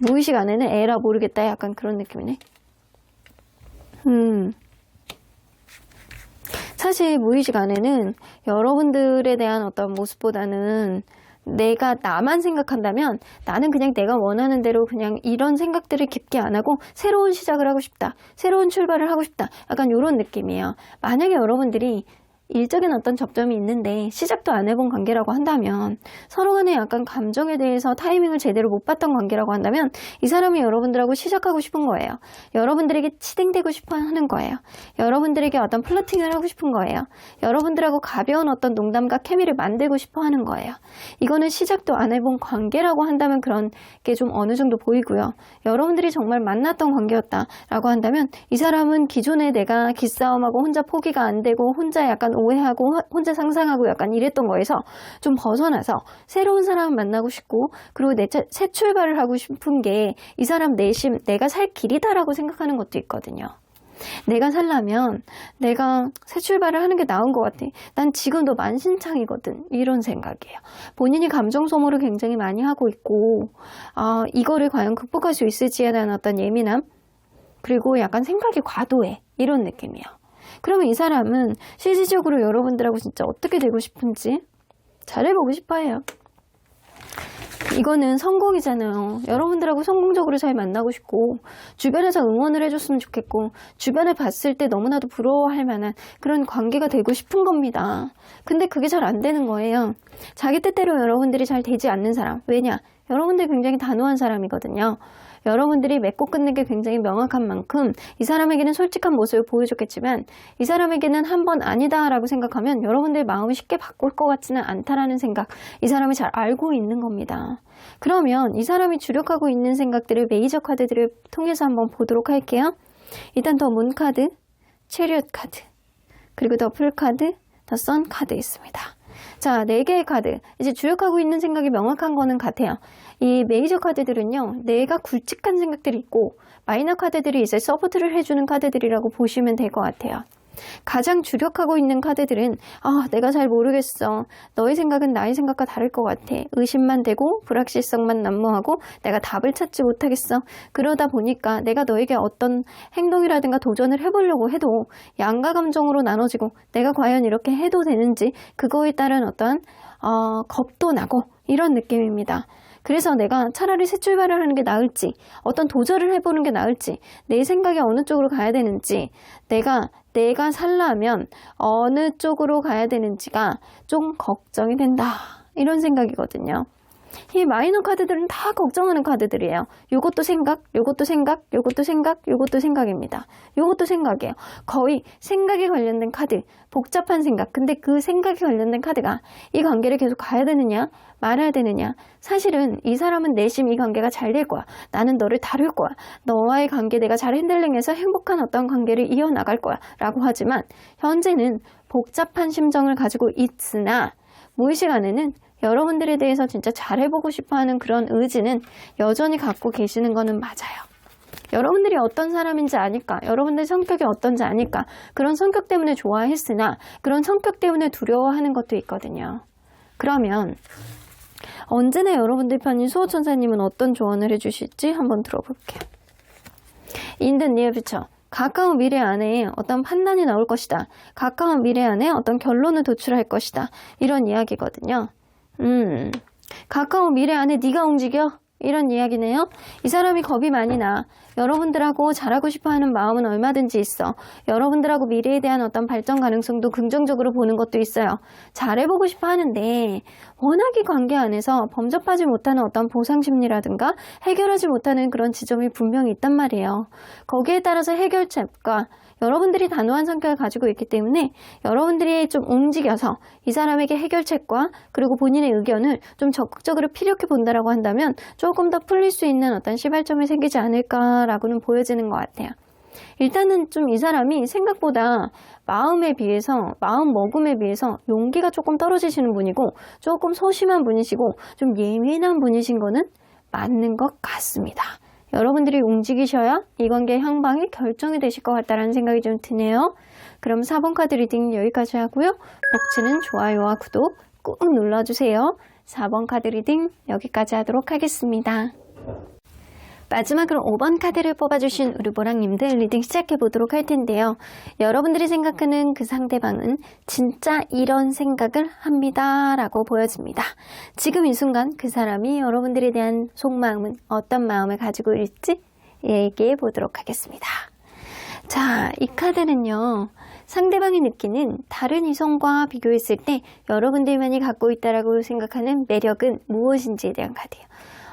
Speaker 2: 무의식 안에는 에라 모르겠다, 약간 그런 느낌이네. 사실 무의식 안에는 여러분들에 대한 어떤 모습보다는 내가 나만 생각한다면 나는 그냥 내가 원하는 대로 그냥 이런 생각들을 깊게 안 하고 새로운 시작을 하고 싶다, 새로운 출발을 하고 싶다, 약간 이런 느낌이에요. 만약에 여러분들이 일적인 어떤 접점이 있는데 시작도 안 해본 관계라고 한다면, 서로 간에 약간 감정에 대해서 타이밍을 제대로 못 봤던 관계라고 한다면 이 사람이 여러분들하고 시작하고 싶은 거예요. 여러분들에게 치댕되고 싶어 하는 거예요. 여러분들에게 어떤 플러팅을 하고 싶은 거예요. 여러분들하고 가벼운 어떤 농담과 케미를 만들고 싶어 하는 거예요. 이거는 시작도 안 해본 관계라고 한다면 그런 게 좀 어느 정도 보이고요. 여러분들이 정말 만났던 관계였다라고 한다면 이 사람은 기존에 내가 기싸움하고 혼자 포기가 안 되고 혼자 약간 오해하고 혼자 상상하고 약간 이랬던 거에서 좀 벗어나서 새로운 사람을 만나고 싶고, 그리고 새 출발을 하고 싶은 게 이 사람 내심 내가 살 길이다라고 생각하는 것도 있거든요. 내가 살려면 내가 새 출발을 하는 게 나은 것 같아. 난 지금도 만신창이거든. 이런 생각이에요. 본인이 감정 소모를 굉장히 많이 하고 있고, 이거를 과연 극복할 수 있을지에 대한 어떤 예민함, 그리고 약간 생각이 과도해. 이런 느낌이에요. 그러면 이 사람은 실질적으로 여러분들하고 진짜 어떻게 되고 싶은지 잘해보고 싶어해요. 이거는 성공이잖아요. 여러분들하고 성공적으로 잘 만나고 싶고, 주변에서 응원을 해줬으면 좋겠고, 주변에 봤을 때 너무나도 부러워할 만한 그런 관계가 되고 싶은 겁니다. 근데 그게 잘 안 되는 거예요. 자기 뜻대로 여러분들이 잘 되지 않는 사람. 왜냐? 여러분들 굉장히 단호한 사람이거든요. 여러분들이 맺고 끝낸 게 굉장히 명확한 만큼 이 사람에게는 솔직한 모습을 보여줬겠지만 이 사람에게는 한 번 아니다 라고 생각하면 여러분들의 마음을 쉽게 바꿀 것 같지는 않다라는 생각, 이 사람이 잘 알고 있는 겁니다. 그러면 이 사람이 주력하고 있는 생각들을 메이저 카드들을 통해서 한번 보도록 할게요. 일단 더 문 카드, 체리엇 카드, 그리고 더 풀 카드, 더 선 카드 있습니다. 자, 4개의 카드. 이제 주력하고 있는 생각이 명확한 거는 같아요. 이 메이저 카드들은요, 내가 굵직한 생각들이 있고, 마이너 카드들이 이제 서포트를 해주는 카드들이라고 보시면 될 것 같아요. 가장 주력하고 있는 카드들은 내가 잘 모르겠어. 너의 생각은 나의 생각과 다를 것 같아. 의심만 되고 불확실성만 난무하고 내가 답을 찾지 못하겠어. 그러다 보니까 내가 너에게 어떤 행동이라든가 도전을 해보려고 해도 양가 감정으로 나눠지고 내가 과연 이렇게 해도 되는지 그거에 따른 어떤 겁도 나고 이런 느낌입니다. 그래서 내가 차라리 새 출발을 하는 게 나을지, 어떤 도전을 해보는 게 나을지, 내 생각이 어느 쪽으로 가야 되는지, 내가 살려면 어느 쪽으로 가야 되는지가 좀 걱정이 된다. 이런 생각이거든요. 이 마이너 카드들은 다 걱정하는 카드들이에요. 요것도 생각, 요것도 생각, 요것도 생각, 요것도 생각입니다. 요것도 생각이에요. 거의 생각에 관련된 카드, 복잡한 생각. 근데 그 생각에 관련된 카드가 이 관계를 계속 가야 되느냐, 말아야 되느냐. 사실은 이 사람은 내심 이 관계가 잘 될 거야. 나는 너를 다룰 거야. 너와의 관계 내가 잘 핸들링해서 행복한 어떤 관계를 이어나갈 거야. 라고 하지만 현재는 복잡한 심정을 가지고 있으나 무의식 안에는 여러분들에 대해서 진짜 잘해보고 싶어하는 그런 의지는 여전히 갖고 계시는 거는 맞아요. 여러분들이 어떤 사람인지 아니까, 여러분들 성격이 어떤지 아니까 그런 성격 때문에 좋아했으나 그런 성격 때문에 두려워하는 것도 있거든요. 그러면 언제나 여러분들 편인 수호천사님은 어떤 조언을 해주실지 한번 들어볼게요. In the near future, 가까운 미래 안에 어떤 판단이 나올 것이다. 가까운 미래 안에 어떤 결론을 도출할 것이다. 이런 이야기거든요. 가까운 미래 안에 네가 움직여? 이런 이야기네요. 이 사람이 겁이 많이 나. 여러분들하고 잘하고 싶어하는 마음은 얼마든지 있어. 여러분들하고 미래에 대한 어떤 발전 가능성도 긍정적으로 보는 것도 있어요. 잘해보고 싶어 하는데 워낙 이 관계 안에서 범접하지 못하는 어떤 보상심리라든가 해결하지 못하는 그런 지점이 분명히 있단 말이에요. 거기에 따라서 해결책과 여러분들이 단호한 성격을 가지고 있기 때문에 여러분들이 좀 움직여서 이 사람에게 해결책과 그리고 본인의 의견을 좀 적극적으로 피력해 본다라고 한다면 조금 더 풀릴 수 있는 어떤 시발점이 생기지 않을까라고는 보여지는 것 같아요. 일단은 좀 이 사람이 생각보다 마음에 비해서, 마음 먹음에 비해서 용기가 조금 떨어지시는 분이고 조금 소심한 분이시고 좀 예민한 분이신 거는 맞는 것 같습니다. 여러분들이 움직이셔야 이 관계의 향방이 결정이 되실 것 같다는 생각이 좀 드네요. 그럼 4번 카드 리딩 여기까지 하고요. 벅치는 좋아요와 구독 꾹 눌러주세요. 4번 카드 리딩 여기까지 하도록 하겠습니다. 마지막으로 5번 카드를 뽑아주신 우리 보랑님들 리딩 시작해보도록 할 텐데요. 여러분들이 생각하는 그 상대방은 진짜 이런 생각을 합니다 라고 보여집니다. 지금 이 순간 그 사람이 여러분들에 대한 속마음은 어떤 마음을 가지고 있을지 얘기해 보도록 하겠습니다. 자, 이 카드는요. 상대방이 느끼는 다른 이성과 비교했을 때 여러분들만이 갖고 있다라고 생각하는 매력은 무엇인지에 대한 카드예요.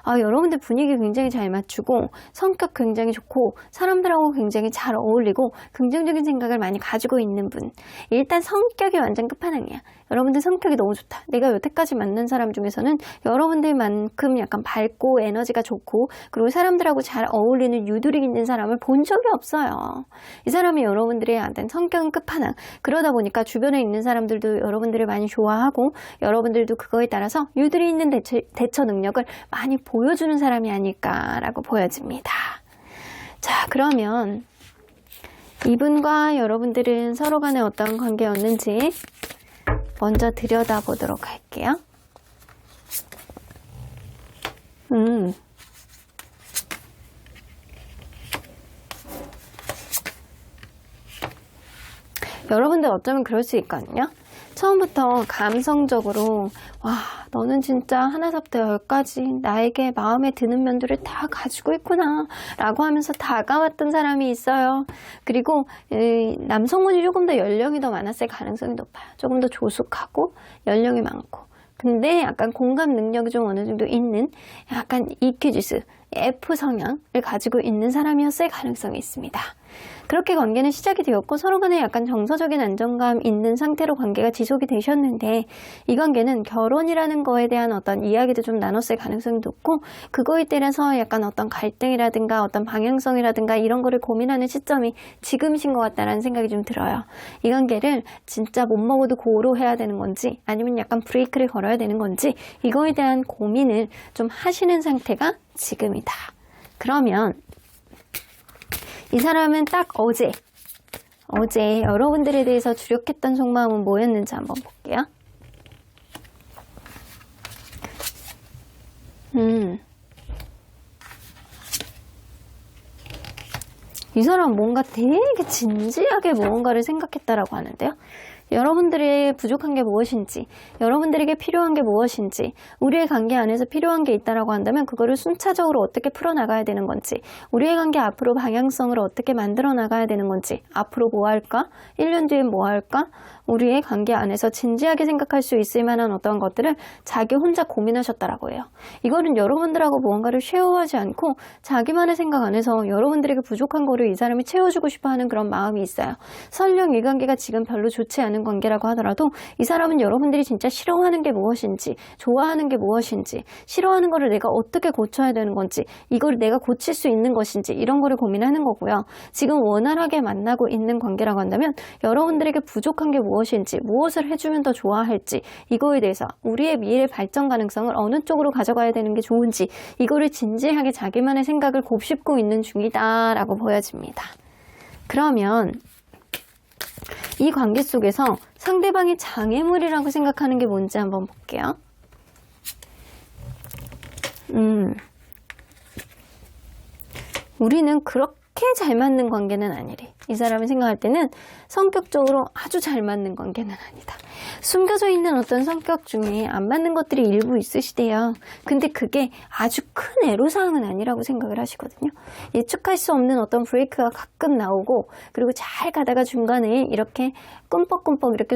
Speaker 2: 여러분들 분위기 굉장히 잘 맞추고 성격 굉장히 좋고 사람들하고 굉장히 잘 어울리고 긍정적인 생각을 많이 가지고 있는 분. 일단 성격이 완전 끝판왕이야. 여러분들 성격이 너무 좋다. 내가 여태까지 만난 사람 중에서는 여러분들만큼 약간 밝고 에너지가 좋고 그리고 사람들하고 잘 어울리는 유두리 있는 사람을 본 적이 없어요. 이 사람이 여러분들의 어떤 성격은 끝판왕. 그러다 보니까 주변에 있는 사람들도 여러분들을 많이 좋아하고 여러분들도 그거에 따라서 유두리 있는 대처 능력을 많이 보여주는 사람이 아닐까라고 보여집니다. 자, 그러면 이분과 여러분들은 서로 간에 어떤 관계였는지 먼저 들여다보도록 할게요. 여러분들 어쩌면 그럴 수 있거든요. 처음부터 감성적으로 와, 너는 진짜 하나부터 열까지 나에게 마음에 드는 면들을 다 가지고 있구나 라고 하면서 다가왔던 사람이 있어요. 그리고 남성분이 조금 더 연령이 더 많았을 가능성이 높아요. 조금 더 조숙하고 연령이 많고 근데 약간 공감 능력이 좀 어느 정도 있는 약간 EQ지수 F 성향을 가지고 있는 사람이었을 가능성이 있습니다. 그렇게 관계는 시작이 되었고 서로 간에 약간 정서적인 안정감 있는 상태로 관계가 지속이 되셨는데 이 관계는 결혼이라는 거에 대한 어떤 이야기도 좀 나눴을 가능성이 높고 그거에 따라서 약간 어떤 갈등이라든가 어떤 방향성이라든가 이런 거를 고민하는 시점이 지금이신 것 같다라는 생각이 좀 들어요. 이 관계를 진짜 못 먹어도 고로 해야 되는 건지 아니면 약간 브레이크를 걸어야 되는 건지 이거에 대한 고민을 좀 하시는 상태가 지금이다. 그러면 이 사람은 딱 어제 여러분들에 대해서 주력했던 속마음은 뭐였는지 한번 볼게요. 이 사람은 뭔가 되게 진지하게 무언가를 생각했다라고 하는데요. 여러분들의 부족한 게 무엇인지, 여러분들에게 필요한 게 무엇인지, 우리의 관계 안에서 필요한 게 있다라고 한다면 그거를 순차적으로 어떻게 풀어나가야 되는 건지, 우리의 관계 앞으로 방향성을 어떻게 만들어 나가야 되는 건지, 앞으로 뭐 할까? 1년 뒤엔 뭐 할까? 우리의 관계 안에서 진지하게 생각할 수 있을 만한 어떤 것들을 자기 혼자 고민하셨다라고 해요. 이거는 여러분들하고 무언가를 쉐어하지 않고 자기만의 생각 안에서 여러분들에게 부족한 거를 이 사람이 채워주고 싶어하는 그런 마음이 있어요. 설령 이 관계가 지금 별로 좋지 않은 관계라고 하더라도 이 사람은 여러분들이 진짜 싫어하는 게 무엇인지 좋아하는 게 무엇인지 싫어하는 거를 내가 어떻게 고쳐야 되는 건지 이걸 내가 고칠 수 있는 것인지 이런 거를 고민하는 거고요. 지금 원활하게 만나고 있는 관계라고 한다면 여러분들에게 부족한 게 무엇인지 무엇을 해주면 더 좋아할지 이거에 대해서 우리의 미래 발전 가능성을 어느 쪽으로 가져가야 되는 게 좋은지 이거를 진지하게 자기만의 생각을 곱씹고 있는 중이다 라고 보여집니다. 그러면 이 관계 속에서 상대방이 장애물이라고 생각하는 게 뭔지 한번 볼게요. 우리는 그렇게 잘 맞는 관계는 아니래. 이 사람이 생각할 때는 성격적으로 아주 잘 맞는 관계는 아니다. 숨겨져 있는 어떤 성격 중에 안 맞는 것들이 일부 있으시대요. 근데 그게 아주 큰 애로사항은 아니라고 생각을 하시거든요. 예측할 수 없는 어떤 브레이크가 가끔 나오고, 그리고 잘 가다가 중간에 이렇게 끔뻑끔뻑 이렇게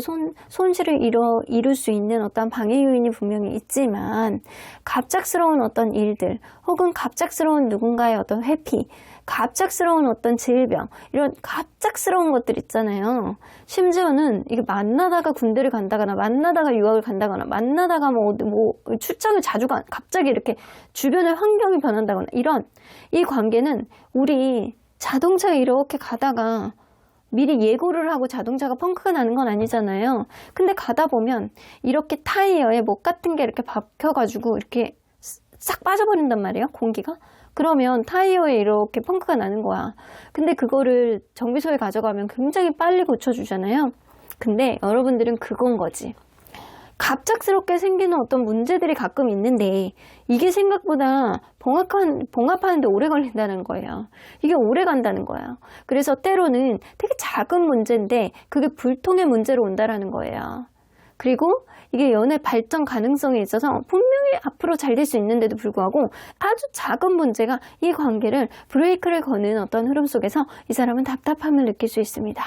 Speaker 2: 손실을 이룰 수 있는 어떤 방해 요인이 분명히 있지만, 갑작스러운 어떤 일들, 혹은 갑작스러운 누군가의 어떤 회피, 갑작스러운 어떤 질병, 이런 갑작스러운 것들 있잖아요. 심지어는 이게 만나다가 군대를 간다거나, 만나다가 유학을 간다거나, 만나다가 출장을 자주 갑자기 이렇게 주변의 환경이 변한다거나, 이 관계는 우리 자동차 이렇게 가다가 미리 예고를 하고 자동차가 펑크가 나는 건 아니잖아요. 근데 가다 보면 이렇게 타이어에 못 같은 게 이렇게 박혀가지고 이렇게 싹 빠져버린단 말이에요, 공기가. 그러면 타이어에 이렇게 펑크가 나는 거야. 근데 그거를 정비소에 가져가면 굉장히 빨리 고쳐주잖아요. 근데 여러분들은 그건 거지. 갑작스럽게 생기는 어떤 문제들이 가끔 있는데 이게 생각보다 봉합하는데 오래 걸린다는 거예요. 이게 오래 간다는 거예요. 그래서 때로는 되게 작은 문제인데 그게 불통의 문제로 온다라는 거예요. 그리고 이게 연애 발전 가능성에 있어서 분명히 앞으로 잘 될 수 있는데도 불구하고 아주 작은 문제가 이 관계를 브레이크를 거는 어떤 흐름 속에서 이 사람은 답답함을 느낄 수 있습니다.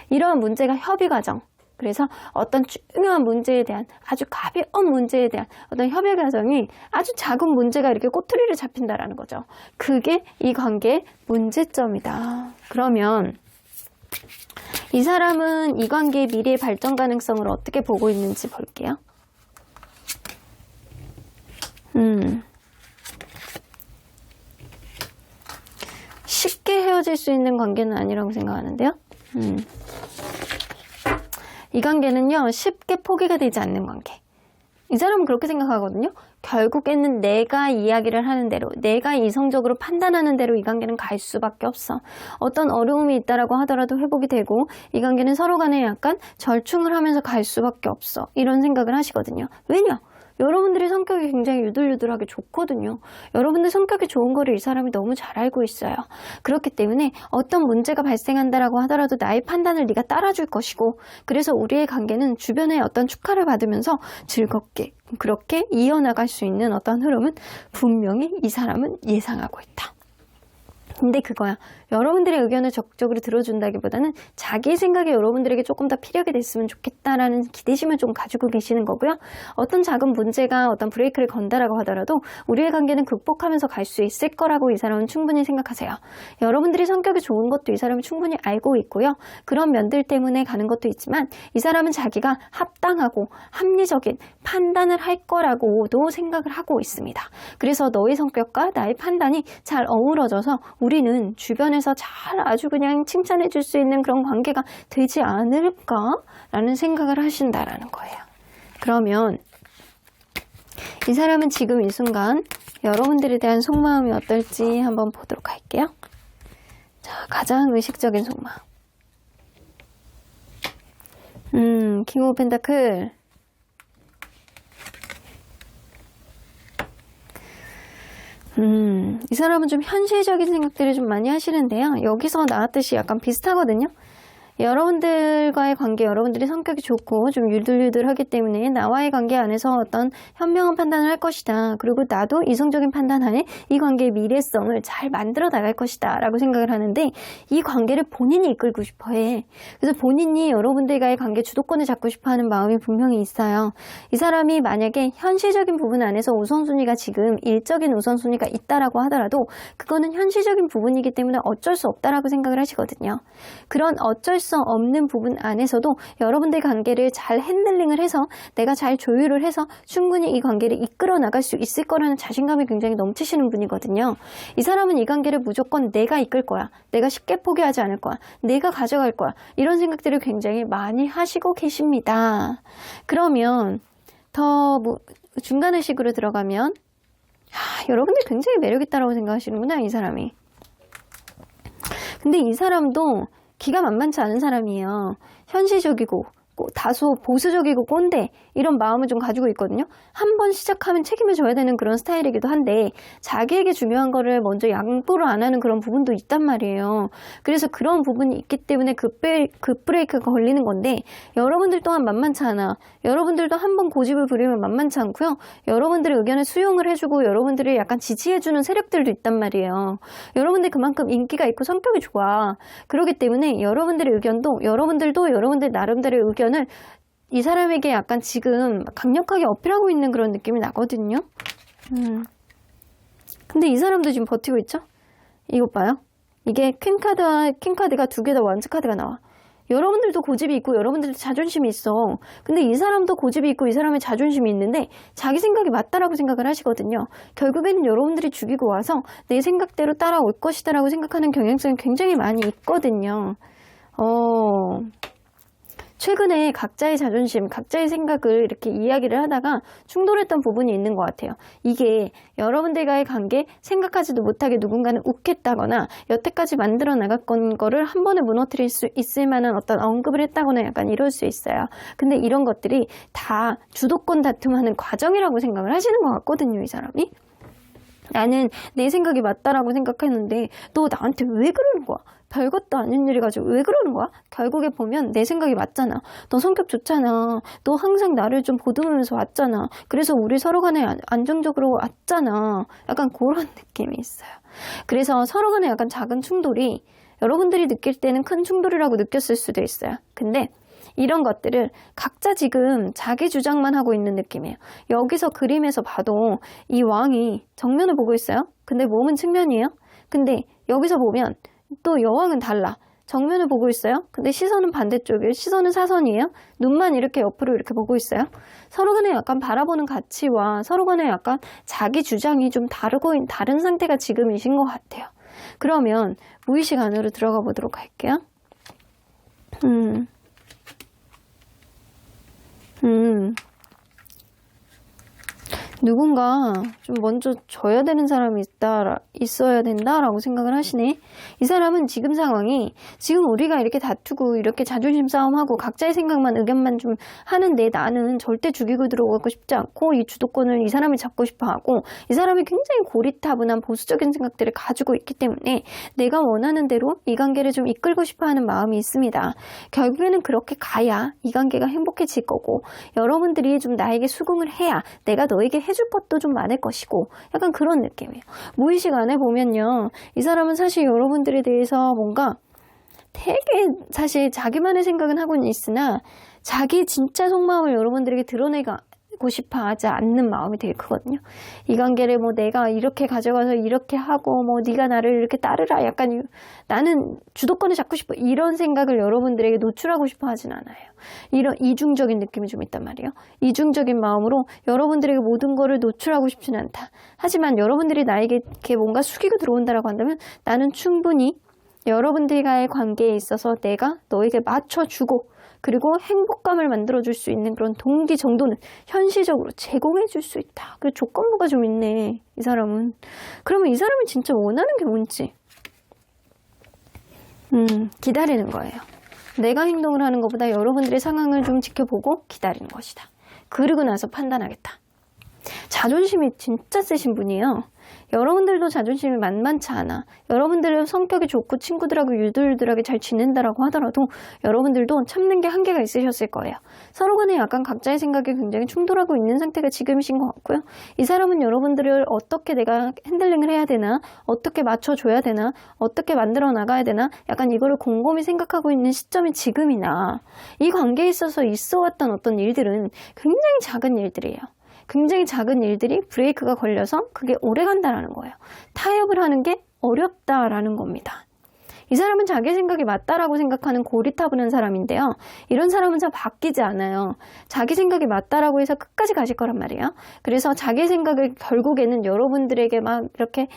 Speaker 2: 이러한 문제가 협의 과정, 그래서 어떤 중요한 문제에 대한, 아주 가벼운 문제에 대한 어떤 협의 과정이 아주 작은 문제가 이렇게 꼬투리를 잡힌다라는 거죠. 그게 이 관계의 문제점이다. 그러면 이 사람은 이 관계의 미래의 발전 가능성을 어떻게 보고 있는지 볼게요. 쉽게 헤어질 수 있는 관계는 아니라고 생각하는데요. 이 관계는요, 쉽게 포기가 되지 않는 관계. 이 사람은 그렇게 생각하거든요. 결국에는 내가 이야기를 하는 대로, 내가 이성적으로 판단하는 대로 이 관계는 갈 수밖에 없어. 어떤 어려움이 있다라고 하더라도 회복이 되고, 이 관계는 서로 간에 약간 절충을 하면서 갈 수밖에 없어. 이런 생각을 하시거든요. 왜냐? 여러분들의 성격이 굉장히 유들유들하게 좋거든요. 여러분들 성격이 좋은 거를 이 사람이 너무 잘 알고 있어요. 그렇기 때문에 어떤 문제가 발생한다라고 하더라도 나의 판단을 네가 따라줄 것이고, 그래서 우리의 관계는 주변의 어떤 축하를 받으면서 즐겁게 그렇게 이어나갈 수 있는 어떤 흐름은 분명히 이 사람은 예상하고 있다. 근데 그거야. 여러분들의 의견을 적극적으로 들어준다기보다는 자기 생각이 여러분들에게 조금 더 필요하게 됐으면 좋겠다라는 기대심을 좀 가지고 계시는 거고요. 어떤 작은 문제가 어떤 브레이크를 건다라고 하더라도 우리의 관계는 극복하면서 갈 수 있을 거라고 이 사람은 충분히 생각하세요. 여러분들이 성격이 좋은 것도 이 사람이 충분히 알고 있고요. 그런 면들 때문에 가는 것도 있지만 이 사람은 자기가 합당하고 합리적인 판단을 할 거라고도 생각을 하고 있습니다. 그래서 너의 성격과 나의 판단이 잘 어우러져서 우리는 주변에서 잘 아주 그냥 칭찬해 줄 수 있는 그런 관계가 되지 않을까라는 생각을 하신다라는 거예요. 그러면 이 사람은 지금 이 순간 여러분들에 대한 속마음이 어떨지 한번 보도록 할게요. 자, 가장 의식적인 속마음. 킹 오브 펜타클. 이 사람은 좀 현실적인 생각들을 좀 많이 하시는데요. 여기서 나왔듯이 약간 비슷하거든요. 여러분들과의 관계, 여러분들이 성격이 좋고 좀 유들유들하기 때문에 나와의 관계 안에서 어떤 현명한 판단을 할 것이다. 그리고 나도 이성적인 판단하에 이 관계의 미래성을 잘 만들어 나갈 것이다 라고 생각을 하는데 이 관계를 본인이 이끌고 싶어 해. 그래서 본인이 여러분들과의 관계 주도권을 잡고 싶어 하는 마음이 분명히 있어요. 이 사람이 만약에 현실적인 부분 안에서 우선순위가 지금 일적인 우선순위가 있다라고 하더라도 그거는 현실적인 부분이기 때문에 어쩔 수 없다라고 생각을 하시거든요. 그런 어쩔 수 없는 부분 안에서도 여러분들 관계를 잘 핸들링을 해서 내가 잘 조율을 해서 충분히 이 관계를 이끌어 나갈 수 있을 거라는 자신감이 굉장히 넘치시는 분이거든요. 이 사람은 이 관계를 무조건 내가 이끌 거야. 내가 쉽게 포기하지 않을 거야. 내가 가져갈 거야. 이런 생각들을 굉장히 많이 하시고 계십니다. 그러면 더 중간의식으로 들어가면 여러분들 굉장히 매력있다라고 생각하시는구나, 이 사람이. 근데 이 사람도 기가 만만치 않은 사람이에요. 현실적이고 다소 보수적이고 꼰대 이런 마음을 좀 가지고 있거든요. 한 번 시작하면 책임을 져야 되는 그런 스타일이기도 한데 자기에게 중요한 거를 먼저 양보를 안 하는 그런 부분도 있단 말이에요. 그래서 그런 부분이 있기 때문에 급브레이크가 걸리는 건데 여러분들 또한 만만치 않아. 여러분들도 한 번 고집을 부리면 만만치 않고요. 여러분들의 의견을 수용을 해주고 여러분들을 약간 지지해주는 세력들도 있단 말이에요. 여러분들 그만큼 인기가 있고 성격이 좋아. 그렇기 때문에 여러분들의 의견도 여러분들도 여러분들 나름대로의 의견을 이 사람에게 약간 지금 강력하게 어필하고 있는 그런 느낌이 나거든요. 근데 이 사람도 지금 버티고 있죠? 이것 봐요. 이게 퀸카드가 두 개 다 완즈카드가 나와. 여러분들도 고집이 있고 여러분들도 자존심이 있어. 근데 이 사람도 고집이 있고 이 사람의 자존심이 있는데 자기 생각이 맞다라고 생각을 하시거든요. 결국에는 여러분들이 죽이고 와서 내 생각대로 따라올 것이다라고 생각하는 경향성이 굉장히 많이 있거든요. 최근에 각자의 자존심, 각자의 생각을 이렇게 이야기를 하다가 충돌했던 부분이 있는 것 같아요. 이게 여러분들과의 관계 생각하지도 못하게 누군가는 욱했다거나 여태까지 만들어 나갔던 거를 한 번에 무너뜨릴 수 있을 만한 어떤 언급을 했다거나 약간 이럴 수 있어요. 근데 이런 것들이 다 주도권 다툼하는 과정이라고 생각을 하시는 것 같거든요, 이 사람이. 나는 내 생각이 맞다라고 생각했는데 너 나한테 왜 그러는 거야? 별것도 아닌 일이 가지고 왜 그러는 거야? 결국에 보면 내 생각이 맞잖아. 너 성격 좋잖아. 너 항상 나를 좀 보듬으면서 왔잖아. 그래서 우리 서로 간에 안정적으로 왔잖아. 약간 그런 느낌이 있어요. 그래서 서로 간에 약간 작은 충돌이 여러분들이 느낄 때는 큰 충돌이라고 느꼈을 수도 있어요. 근데 이런 것들을 각자 지금 자기 주장만 하고 있는 느낌이에요. 여기서 그림에서 봐도 이 왕이 정면을 보고 있어요. 근데 몸은 측면이에요. 근데 여기서 보면 또 여왕은 달라. 정면을 보고 있어요. 근데 시선은 반대쪽이에요. 시선은 사선이에요. 눈만 이렇게 옆으로 이렇게 보고 있어요. 서로 간에 약간 바라보는 가치와 서로 간에 약간 자기 주장이 좀 다른 상태가 지금이신 것 같아요. 그러면 무의식 안으로 들어가 보도록 할게요. 누군가 좀 먼저 져야 되는 사람이 있어야 된다라고 생각을 하시네. 이 사람은 지금 상황이 지금 우리가 이렇게 다투고 이렇게 자존심 싸움하고 각자의 생각만 의견만 좀 하는데 나는 절대 죽이고 들어가고 싶지 않고 이 주도권을 이 사람이 잡고 싶어 하고 이 사람이 굉장히 고리타분한 보수적인 생각들을 가지고 있기 때문에 내가 원하는 대로 이 관계를 좀 이끌고 싶어 하는 마음이 있습니다. 결국에는 그렇게 가야 이 관계가 행복해질 거고 여러분들이 좀 나에게 수긍을 해야 내가 너에게 해줄 것도 좀 많을 것이고 약간 그런 느낌이에요. 무의식 안에 보면요. 이 사람은 사실 여러분들에 대해서 뭔가 되게 사실 자기만의 생각은 하고는 있으나 자기 진짜 속마음을 여러분들에게 드러내고 싶어 하지 않는 마음이 되게 크거든요. 이 관계를 뭐 내가 이렇게 가져가서 이렇게 하고 뭐 네가 나를 이렇게 따르라 약간 나는 주도권을 잡고 싶어 이런 생각을 여러분들에게 노출하고 싶어 하진 않아요. 이런 이중적인 느낌이 좀 있단 말이에요. 이중적인 마음으로 여러분들에게 모든 거를 노출하고 싶지는 않다. 하지만 여러분들이 나에게 이렇게 뭔가 숙이고 들어온다라고 한다면 나는 충분히 여러분들과의 관계에 있어서 내가 너에게 맞춰주고 그리고 행복감을 만들어줄 수 있는 그런 동기 정도는 현실적으로 제공해줄 수 있다. 그 조건부가 좀 있네, 이 사람은. 그러면 이 사람이 진짜 원하는 게 뭔지. 기다리는 거예요. 내가 행동을 하는 것보다 여러분들의 상황을 좀 지켜보고 기다리는 것이다. 그리고 나서 판단하겠다. 자존심이 진짜 세신 분이에요. 여러분들도 자존심이 만만치 않아. 여러분들은 성격이 좋고 친구들하고 유들들하게 잘 지낸다라고 하더라도 여러분들도 참는 게 한계가 있으셨을 거예요. 서로 간에 약간 각자의 생각이 굉장히 충돌하고 있는 상태가 지금이신 것 같고요. 이 사람은 여러분들을 어떻게 내가 핸들링을 해야 되나, 어떻게 맞춰줘야 되나, 어떻게 만들어 나가야 되나 약간 이거를 곰곰이 생각하고 있는 시점이 지금이나 이 관계에 있어서 있어왔던 어떤 일들은 굉장히 작은 일들이에요. 굉장히 작은 일들이 브레이크가 걸려서 그게 오래 간다라는 거예요. 타협을 하는 게 어렵다라는 겁니다. 이 사람은 자기 생각이 맞다라고 생각하는 고리타분한 사람인데요. 이런 사람은 잘 바뀌지 않아요. 자기 생각이 맞다라고 해서 끝까지 가실 거란 말이에요. 그래서 자기 생각을 결국에는 여러분들에게 막 이렇게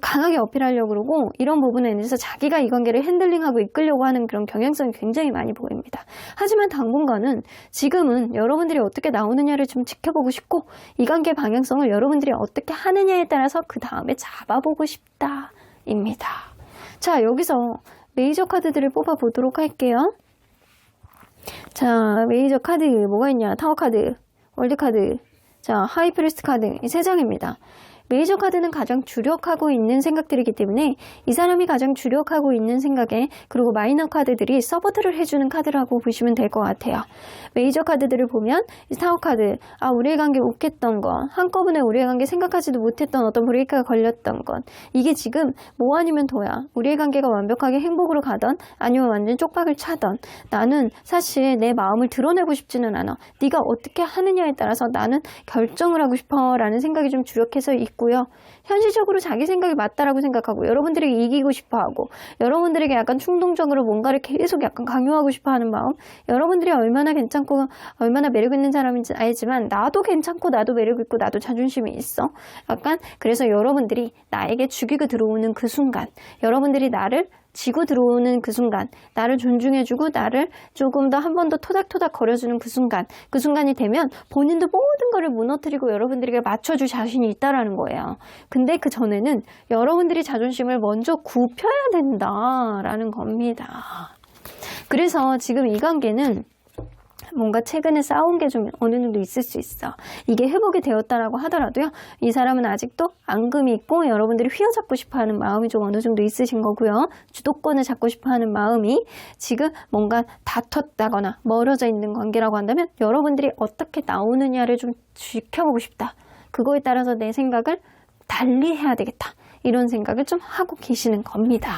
Speaker 2: 강하게 어필하려고 그러고 이런 부분에 대해서 자기가 이 관계를 핸들링하고 이끌려고 하는 그런 경향성이 굉장히 많이 보입니다. 하지만 당분간은 지금은 여러분들이 어떻게 나오느냐를 좀 지켜보고 싶고 이 관계 방향성을 여러분들이 어떻게 하느냐에 따라서 그 다음에 잡아보고 싶다입니다. 자, 여기서 메이저 카드들을 뽑아보도록 할게요. 자, 메이저 카드 뭐가 있냐? 타워 카드, 월드 카드, 자, 하이프리스트 카드 이 세 장입니다. 메이저 카드는 가장 주력하고 있는 생각들이기 때문에 이 사람이 가장 주력하고 있는 생각에 그리고 마이너 카드들이 서포트를 해주는 카드라고 보시면 될 것 같아요. 메이저 카드들을 보면 타워 카드, 아 우리의 관계 욱했던 건 한꺼번에 우리의 관계 생각하지도 못했던 어떤 브레이크가 걸렸던 건 이게 지금 뭐 아니면 도야. 우리의 관계가 완벽하게 행복으로 가던 아니면 완전 쪽박을 차던 나는 사실 내 마음을 드러내고 싶지는 않아. 네가 어떻게 하느냐에 따라서 나는 결정을 하고 싶어 라는 생각이 좀 주력해서 있고요. 현실적으로 자기 생각이 맞다라고 생각하고 여러분들에게 이기고 싶어하고 여러분들에게 약간 충동적으로 뭔가를 계속 약간 강요하고 싶어하는 마음, 여러분들이 얼마나 괜찮고 얼마나 매력 있는 사람인지 알지만 나도 괜찮고 나도 매력 있고 나도 자존심이 있어. 약간 그래서 여러분들이 나에게 죽이고 들어오는 그 순간, 여러분들이 나를 지고 들어오는 그 순간, 나를 존중해주고 나를 조금 더 한 번 더 토닥토닥 거려주는 그 순간, 그 순간이 되면 본인도 모든 거를 무너뜨리고 여러분들에게 맞춰줄 자신이 있다라는 거예요. 근데 그 전에는 여러분들이 자존심을 먼저 굽혀야 된다라는 겁니다. 그래서 지금 이 관계는 뭔가 최근에 싸운 게 좀 어느 정도 있을 수 있어. 이게 회복이 되었다라고 하더라도요. 이 사람은 아직도 앙금이 있고 여러분들이 휘어잡고 싶어하는 마음이 좀 어느 정도 있으신 거고요. 주도권을 잡고 싶어하는 마음이 지금 뭔가 다퉜다거나 멀어져 있는 관계라고 한다면 여러분들이 어떻게 나오느냐를 좀 지켜보고 싶다. 그거에 따라서 내 생각을 달리 해야 되겠다. 이런 생각을 좀 하고 계시는 겁니다.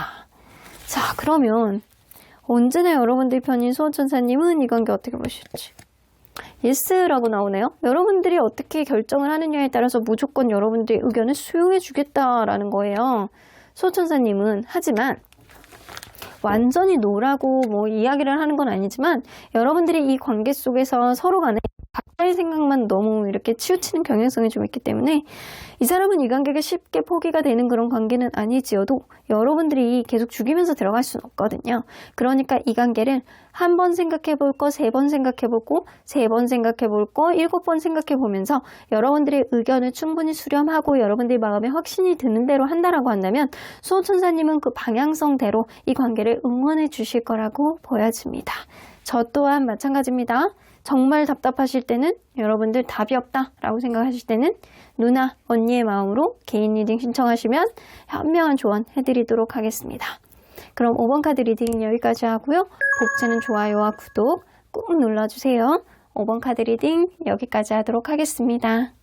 Speaker 2: 자, 그러면 언제나 여러분들 편인 수호천사님은 이 관계 어떻게 보실지. 예스라고 나오네요. 여러분들이 어떻게 결정을 하느냐에 따라서 무조건 여러분들의 의견을 수용해 주겠다라는 거예요. 수호천사님은. 하지만 완전히 노라고 뭐 이야기를 하는 건 아니지만 여러분들이 이 관계 속에서 서로 간에 각자의 생각만 너무 이렇게 치우치는 경향성이 좀 있기 때문에 이 사람은 이 관계가 쉽게 포기가 되는 그런 관계는 아니지여도 여러분들이 계속 죽이면서 들어갈 수는 없거든요. 그러니까 이 관계를 한 번 생각해 볼 거, 3번 생각해 보고 3번 생각해 볼 거, 7번 생각해 보면서 여러분들의 의견을 충분히 수렴하고 여러분들의 마음에 확신이 드는 대로 한다라고 한다면 수호천사님은 그 방향성대로 이 관계를 응원해 주실 거라고 보여집니다. 저 또한 마찬가지입니다. 정말 답답하실 때는 여러분들 답이 없다 라고 생각하실 때는 누나, 언니의 마음으로 개인 리딩 신청하시면 현명한 조언 해드리도록 하겠습니다. 그럼 5번 카드 리딩 여기까지 하고요. 복채는 좋아요와 구독 꾹 눌러주세요. 5번 카드 리딩 여기까지 하도록 하겠습니다.